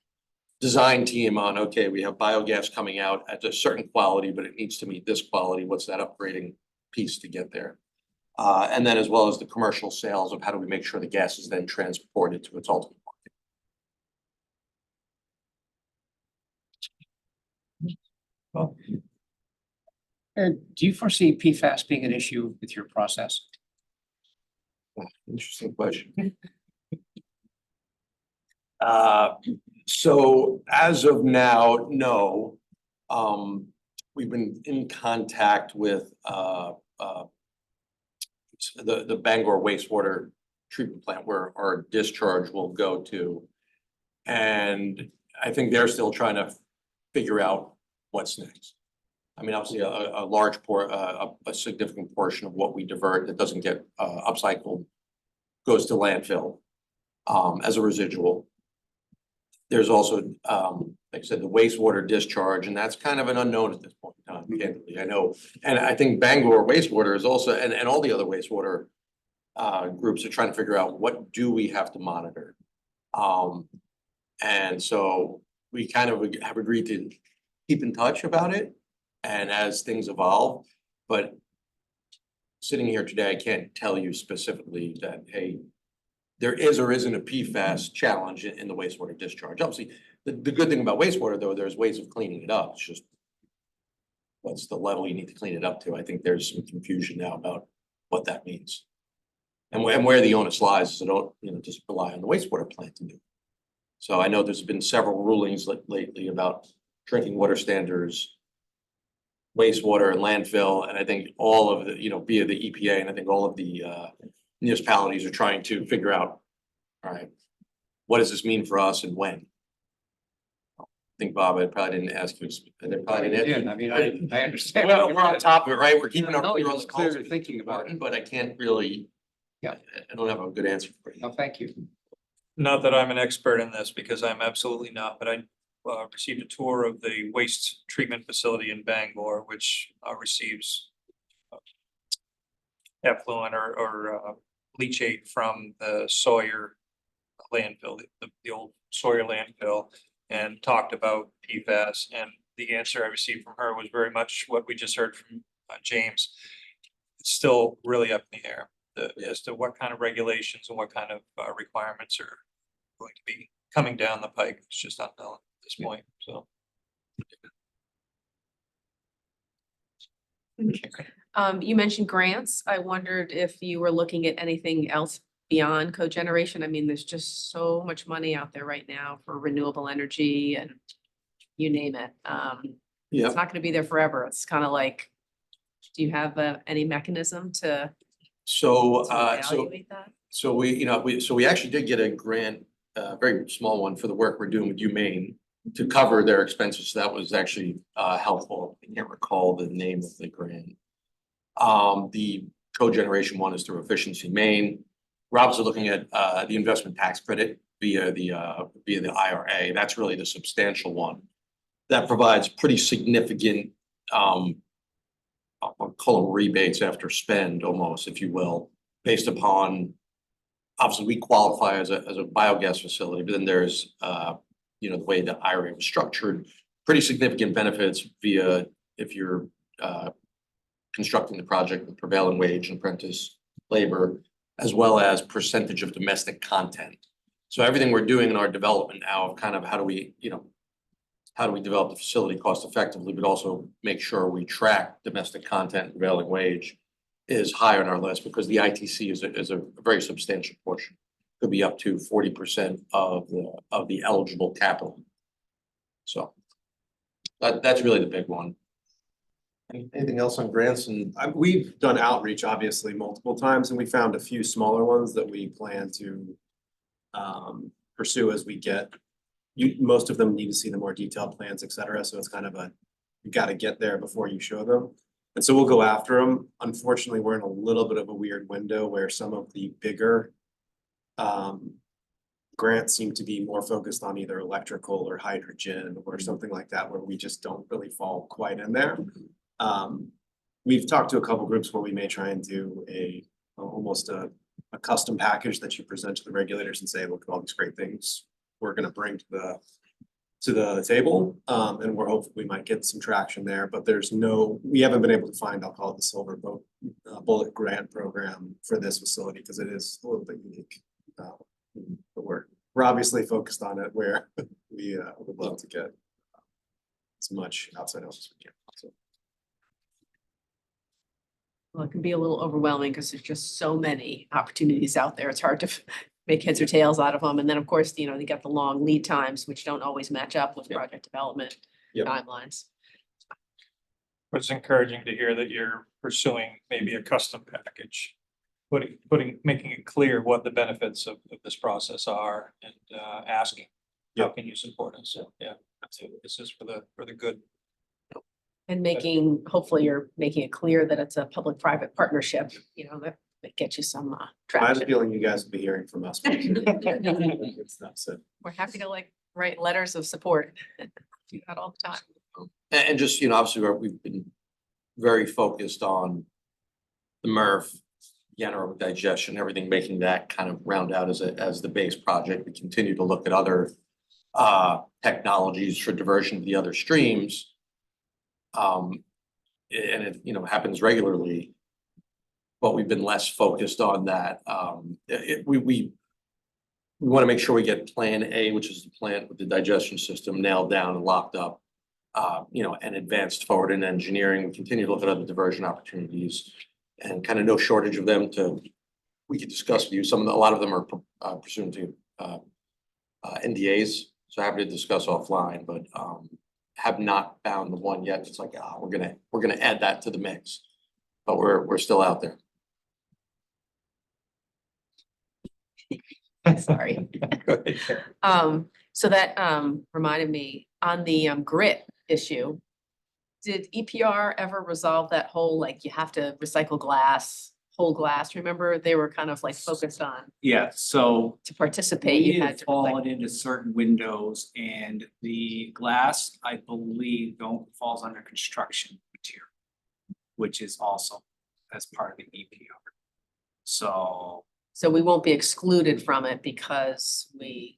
Speaker 12: design team on, okay, we have biogas coming out at a certain quality, but it needs to meet this quality. What's that upgrading piece to get there? And then as well as the commercial sales of how do we make sure the gas is then transported to its ultimate market.
Speaker 6: And do you foresee PFAS being an issue with your process?
Speaker 12: Interesting question. So as of now, no. We've been in contact with the Bangor wastewater treatment plant where our discharge will go to. And I think they're still trying to figure out what's next. I mean, obviously, a large a significant portion of what we divert that doesn't get upcycled goes to landfill as a residual. There's also, like I said, the wastewater discharge, and that's kind of an unknown at this point in time, candidly. I know, and I think Bangor wastewater is also, and all the other wastewater groups are trying to figure out what do we have to monitor. And so we kind of have agreed to keep in touch about it and as things evolve, but sitting here today, I can't tell you specifically that, hey, there is or isn't a PFAS challenge in the wastewater discharge. Obviously, the good thing about wastewater, though, there's ways of cleaning it up. It's just what's the level you need to clean it up to. I think there's some confusion now about what that means. And where the onus lies is to don't, just rely on the wastewater plant to do. So I know there's been several rulings lately about drinking water standards, wastewater and landfill, and I think all of the, via the EPA, and I think all of the municipalities are trying to figure out, all right, what does this mean for us and when? I think, Bob, I probably didn't ask you. I probably didn't.
Speaker 6: I mean, I understand.
Speaker 12: Well, we're on top of it, right? We're keeping our
Speaker 6: No,
Speaker 12: finger on
Speaker 6: it's
Speaker 12: the
Speaker 6: clear
Speaker 12: pulse.
Speaker 6: thinking about it.
Speaker 12: But I can't really.
Speaker 6: Yeah.
Speaker 12: I don't have a good answer for you.
Speaker 6: No, thank you.
Speaker 1: Not that I'm an expert in this, because I'm absolutely not, but I received a tour of the waste treatment facility in Bangor, which receives effluent or leachate from the Sawyer landfill, the old Sawyer landfill, and talked about PFAS. And the answer I received from her was very much what we just heard from James. It's still really up in the air as to what kind of regulations and what kind of requirements are going to be coming down the pike. It's just unknown at this point, so.
Speaker 5: You mentioned grants. I wondered if you were looking at anything else beyond cogeneration. I mean, there's just so much money out there right now for renewable energy and you name it.
Speaker 12: Yeah.
Speaker 5: It's not gonna be there forever. It's kind of like, do you have any mechanism to
Speaker 12: So,
Speaker 5: evaluate that?
Speaker 12: so we actually did get a grant, a very small one for the work we're doing with UMaine to cover their expenses. So that was actually helpful. I can't recall the name of the grant. The cogeneration one is through Efficiency Maine. We're obviously looking at the investment tax credit via the IRA. That's really the substantial one. That provides pretty significant I'll call them rebates after spend almost, if you will, based upon, obviously, we qualify as a biogas facility, but then there's the way the IRA was structured, pretty significant benefits via if you're constructing the project with prevailing wage and apprentice labor, as well as percentage of domestic content. So everything we're doing in our development now, kind of how do we develop the facility cost effectively, but also make sure we track domestic content and prevailing wage is high on our list, because the ITC is a very substantial portion. Could be up to 40% of the eligible capital. So that's really the big one. Anything else on grants? And
Speaker 13: We've done outreach, obviously, multiple times, and we found a few smaller ones that we plan to pursue as we get. Most of them need to see the more detailed plans, et cetera, so it's kind of you gotta get there before you show them. And so we'll go after them. Unfortunately, we're in a little bit of a weird window where some of the bigger grants seem to be more focused on either electrical or hydrogen or something like that, where we just don't really fall quite in there. We've talked to a couple groups where we may try and do almost a custom package that you present to the regulators and say, look at all these great things we're gonna bring to the table. And we're hopeful we might get some traction there, but we haven't been able to find, I'll call it the silver bullet grant program for this facility, because it is a little bit unique. But we're obviously focused on it where we would love to get as much outside help as we can. So.
Speaker 5: Well, it can be a little overwhelming because there's just so many opportunities out there. It's hard to make heads or tails out of them. And then, of course, you got the long lead times, which don't always match up with project development timelines.
Speaker 1: It's encouraging to hear that you're pursuing maybe a custom package, making it clear what the benefits of this process are, and asking, how can you support us? So, yeah, absolutely. This is for the good.
Speaker 5: And hopefully you're making it clear that it's a public-private partnership, you know, that gets you some
Speaker 13: I have a
Speaker 5: traction.
Speaker 13: feeling you guys will be hearing from us. Good stuff, so.
Speaker 5: We're happy to write letters of support. Do that all the time.
Speaker 12: And just, you know, obviously, we've been very focused on the MRF, the anaerobic digestion, everything, making that kind of round out as the base project. We continue to look at other technologies for diversion to the other streams. And it, you know, happens regularly, but we've been less focused on that. We want to make sure we get Plan A, which is the plant with the digestion system, nailed down and locked up. You know, and advanced forward in engineering. We continue to look at other diversion opportunities and kind of no shortage of them we could discuss with you. A lot of them are pursuant to NDAs, so happy to discuss offline, but have not found the one yet. It's like, we're gonna add that to the mix, but we're still out there.
Speaker 5: Sorry. So that reminded me on the grit issue. Did EPR ever resolve that whole, like, you have to recycle glass, whole glass? Remember, they were kind of focused on
Speaker 7: Yeah, so
Speaker 5: to participate,
Speaker 7: we
Speaker 5: you had
Speaker 7: had
Speaker 5: to.
Speaker 7: fallen into certain windows and the glass, I believe, falls under construction material, which is also as part of the EPR. So
Speaker 5: So we won't be excluded from it because
Speaker 7: we've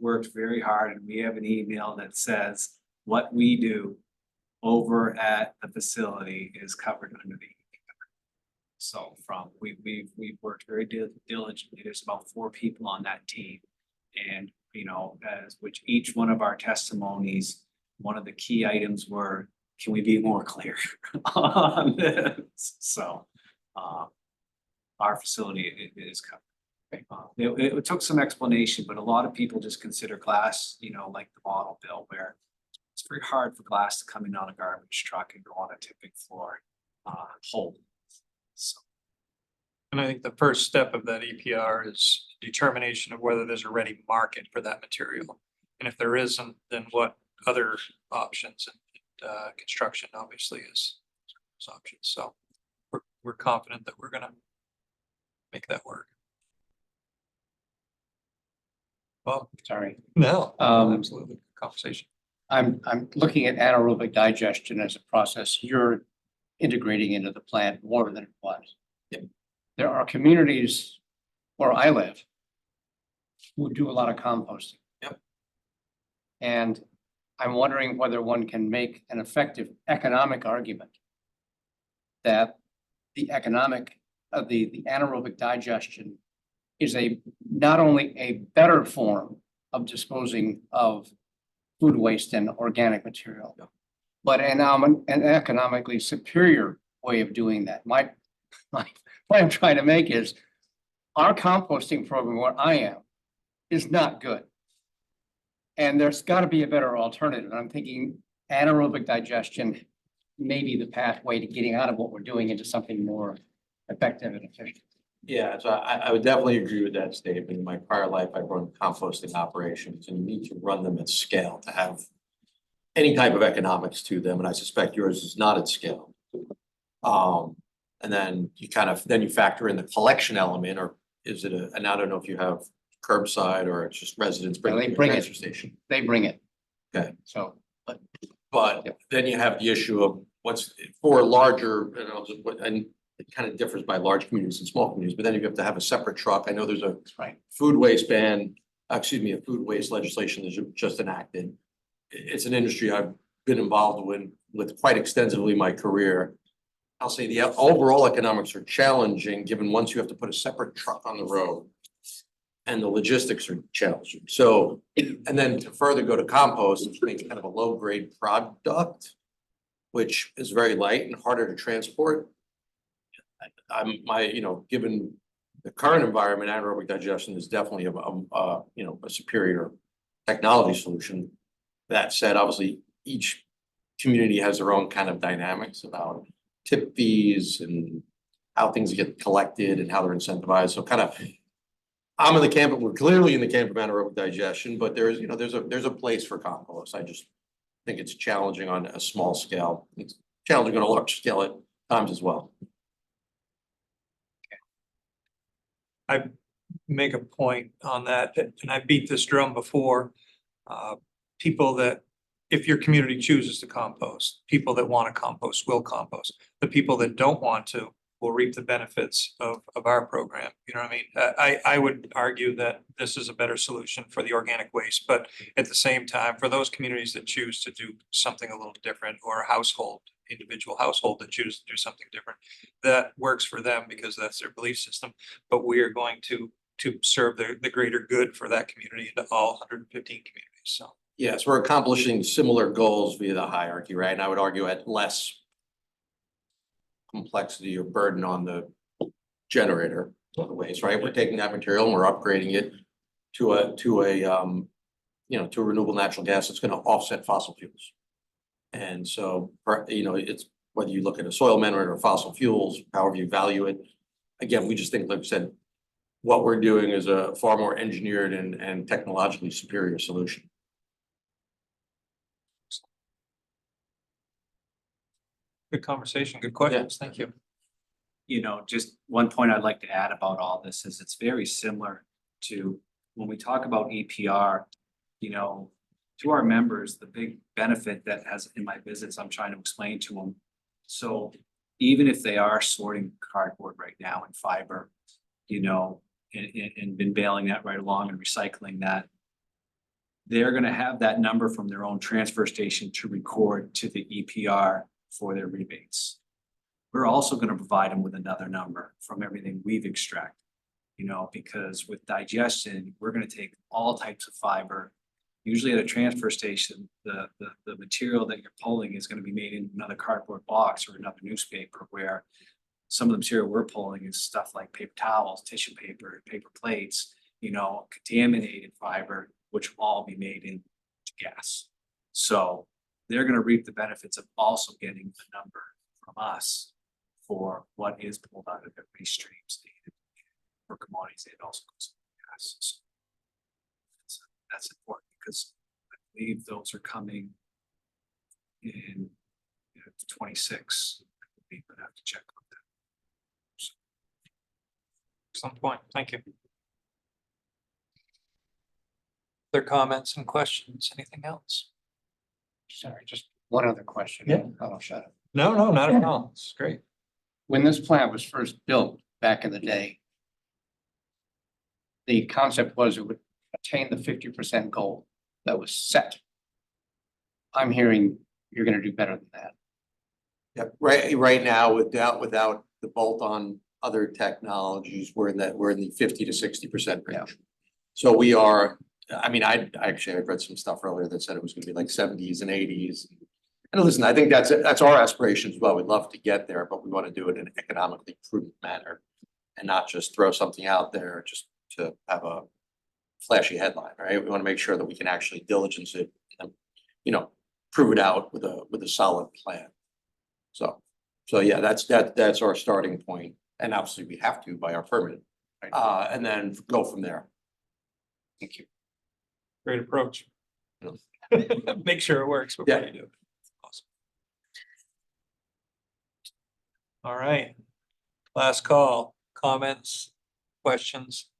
Speaker 7: worked very hard and we have an email that says what we do over at the facility is covered under the EPR. So we've worked very diligently. There's about 4 people on that team. And, you know, which each one of our testimonies, one of the key items were, can we be more clear on this? So, our facility is covered. It took some explanation, but a lot of people just consider glass, you know, like the bottle bill, where it's very hard for glass to come in on a garbage truck and go on a tipping floor whole. So.
Speaker 1: And I think the first step of that EPR is determination of whether there's a ready market for that material. And if there isn't, then what other options, and construction obviously is options. So we're confident that we're gonna make that work. Well,
Speaker 6: Sorry.
Speaker 1: no,
Speaker 6: Um,
Speaker 1: absolutely, conversation.
Speaker 6: I'm looking at anaerobic digestion as a process you're integrating into the plant more than it was. There are communities where I live who do a lot of composting.
Speaker 12: Yep.
Speaker 6: And I'm wondering whether one can make an effective economic argument that the anaerobic digestion is not only a better form of disposing of food waste and organic material, but an economically superior way of doing that. My point I'm trying to make is our composting program where I am is not good. And there's got to be a better alternative. I'm thinking anaerobic digestion may be the pathway to getting out of what we're doing into something more effective and efficient.
Speaker 12: Yeah, so I would definitely agree with that statement. In my prior life, I run composting operations and you need to run them at scale to have any type of economics to them. And I suspect yours is not at scale. And then you factor in the collection element, or is it and I don't know if you have curbside or it's just residents bring it to the transfer station.
Speaker 6: They bring it.
Speaker 12: Okay.
Speaker 6: So,
Speaker 12: But then you have the issue of what's for larger, and it kind of differs by large communities and small communities, but then you have to have a separate truck. I know there's a food waste ban, a food waste legislation that's just enacted. It's an industry I've been involved with quite extensively in my career. I'll say the overall economics are challenging, given once you have to put a separate truck on the road and the logistics are challenging. So, and then to further go to compost, which makes kind of a low grade product, which is very light and harder to transport. Given the current environment, anaerobic digestion is definitely a superior technology solution. That said, obviously, each community has their own kind of dynamics about tip fees and how things get collected and how they're incentivized. So I'm in the camp, we're clearly in the camp of anaerobic digestion, but there's a place for compost. think it's challenging on a small scale. It's challenging on a large scale at times as well.
Speaker 1: I make a point on that, and I beat this drum before. People that, if your community chooses to compost, people that want to compost will compost. The people that don't want to will reap the benefits of our program. You know what I mean? I would argue that this is a better solution for the organic waste, but at the same time, for those communities that choose to do something a little different, or a household, individual household that chooses to do something different, that works for them because that's their belief system. But we are going to serve the greater good for that community and to all 115 communities, so.
Speaker 12: Yes, we're accomplishing similar goals via the hierarchy, right? And I would argue at less complexity or burden on the generator of the waste, right? We're taking that material and we're upgrading it to a renewable natural gas that's gonna offset fossil fuels. And so, it's whether you look at a soil amendment or fossil fuels, however you value it. Again, we just think, like I said, what we're doing is a far more engineered and technologically superior solution.
Speaker 1: Good conversation, good questions, thank you.
Speaker 7: You know, just one point I'd like to add about all this is it's very similar to when we talk about EPR, you know, to our members, the big benefit that has in my visits, I'm trying to explain to them. So even if they are sorting cardboard right now and fiber, you know, and been bailing that right along and recycling that, they're gonna have that number from their own transfer station to record to the EPR for their rebates. We're also gonna provide them with another number from everything we've extracted. You know, because with digestion, we're gonna take all types of fiber. Usually at a transfer station, the material that you're pulling is gonna be made in another cardboard box or another newspaper, where some of the material we're pulling is stuff like paper towels, tissue paper, paper plates, you know, contaminated fiber, which will all be made into gas. So they're gonna reap the benefits of also getting a number from us for what is pulled out of their waste streams for commodities. It also goes to gas. So that's important because I believe those are coming in 26. We would have to check on that. So.
Speaker 1: Excellent point, thank you. Other comments and questions, anything else?
Speaker 6: Sorry, just one other question.
Speaker 1: Yeah.
Speaker 6: I'll shut up.
Speaker 1: No, not at all, it's great.
Speaker 6: When this plant was first built back in the day, the concept was it would attain the 50% goal that was set. I'm hearing you're gonna do better than that.
Speaker 12: Yeah, right now, without the bolt-on other technologies, we're in the 50 to 60% range. So we are, I mean, I read some stuff earlier that said it was gonna be like 70s and 80s. And listen, I think that's our aspiration as well. We'd love to get there, but we want to do it in an economically prudent manner and not just throw something out there just to have a flashy headline, right? We want to make sure that we can actually diligence it and, you know, prove it out with a solid plan. So yeah, that's our starting point. And obviously we have to by our permit, and then go from there.
Speaker 6: Thank you.
Speaker 1: Great approach.
Speaker 12: Yeah.
Speaker 1: Make sure it works before
Speaker 12: Yeah.
Speaker 1: you do it. Awesome. All right. Last call, comments, questions?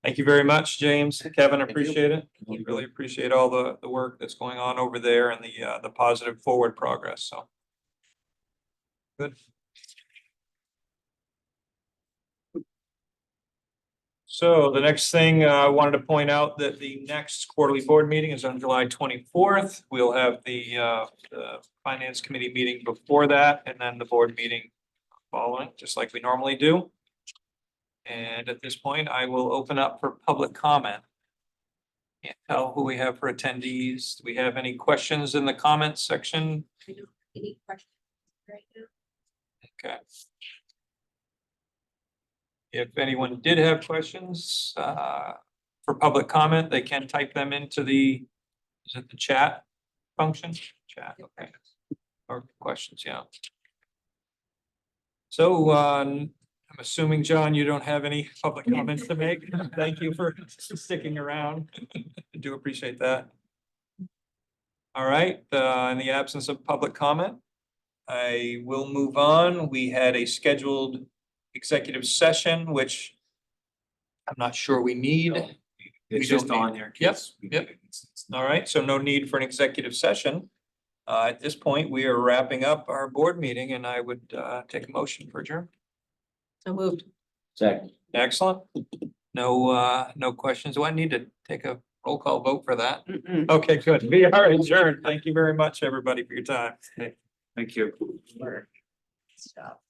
Speaker 1: Thank you very much, James, Kevin,
Speaker 12: Thank you.
Speaker 1: appreciate it. We really appreciate all the work that's going on over there and the positive forward progress, so. Good. So the next thing, I wanted to point out that the next quarterly board meeting is on July 24th. We'll have the finance committee meeting before that and then the board meeting following, just like we normally do. And at this point, I will open up for public comment. Can't tell who we have for attendees. Do we have any questions in the comments section?
Speaker 2: Any questions right now?
Speaker 1: Okay. If anyone did have questions for public comment, they can type them into the chat function? Chat, okay. Or questions, yeah. So I'm assuming, John, you don't have any public comments to make. Thank you for sticking around. I do appreciate that. All right, in the absence of public comment, I will move on. We had a scheduled executive session, which I'm not sure we need. We
Speaker 7: It's just
Speaker 1: don't
Speaker 7: on
Speaker 1: need-
Speaker 7: there.
Speaker 1: Yep,
Speaker 7: 'cause we-
Speaker 1: yep. All right, so no need for an executive session. At this point, we are wrapping up our board meeting and I would take a motion for adjournment.
Speaker 5: So moved.
Speaker 12: Second.
Speaker 1: Excellent. No questions. Do I need to take a roll call vote for that?
Speaker 5: Mm-mm.
Speaker 1: Okay, good. We are adjourned. Thank you very much, everybody, for your time.
Speaker 7: Thank you.
Speaker 5: Stop.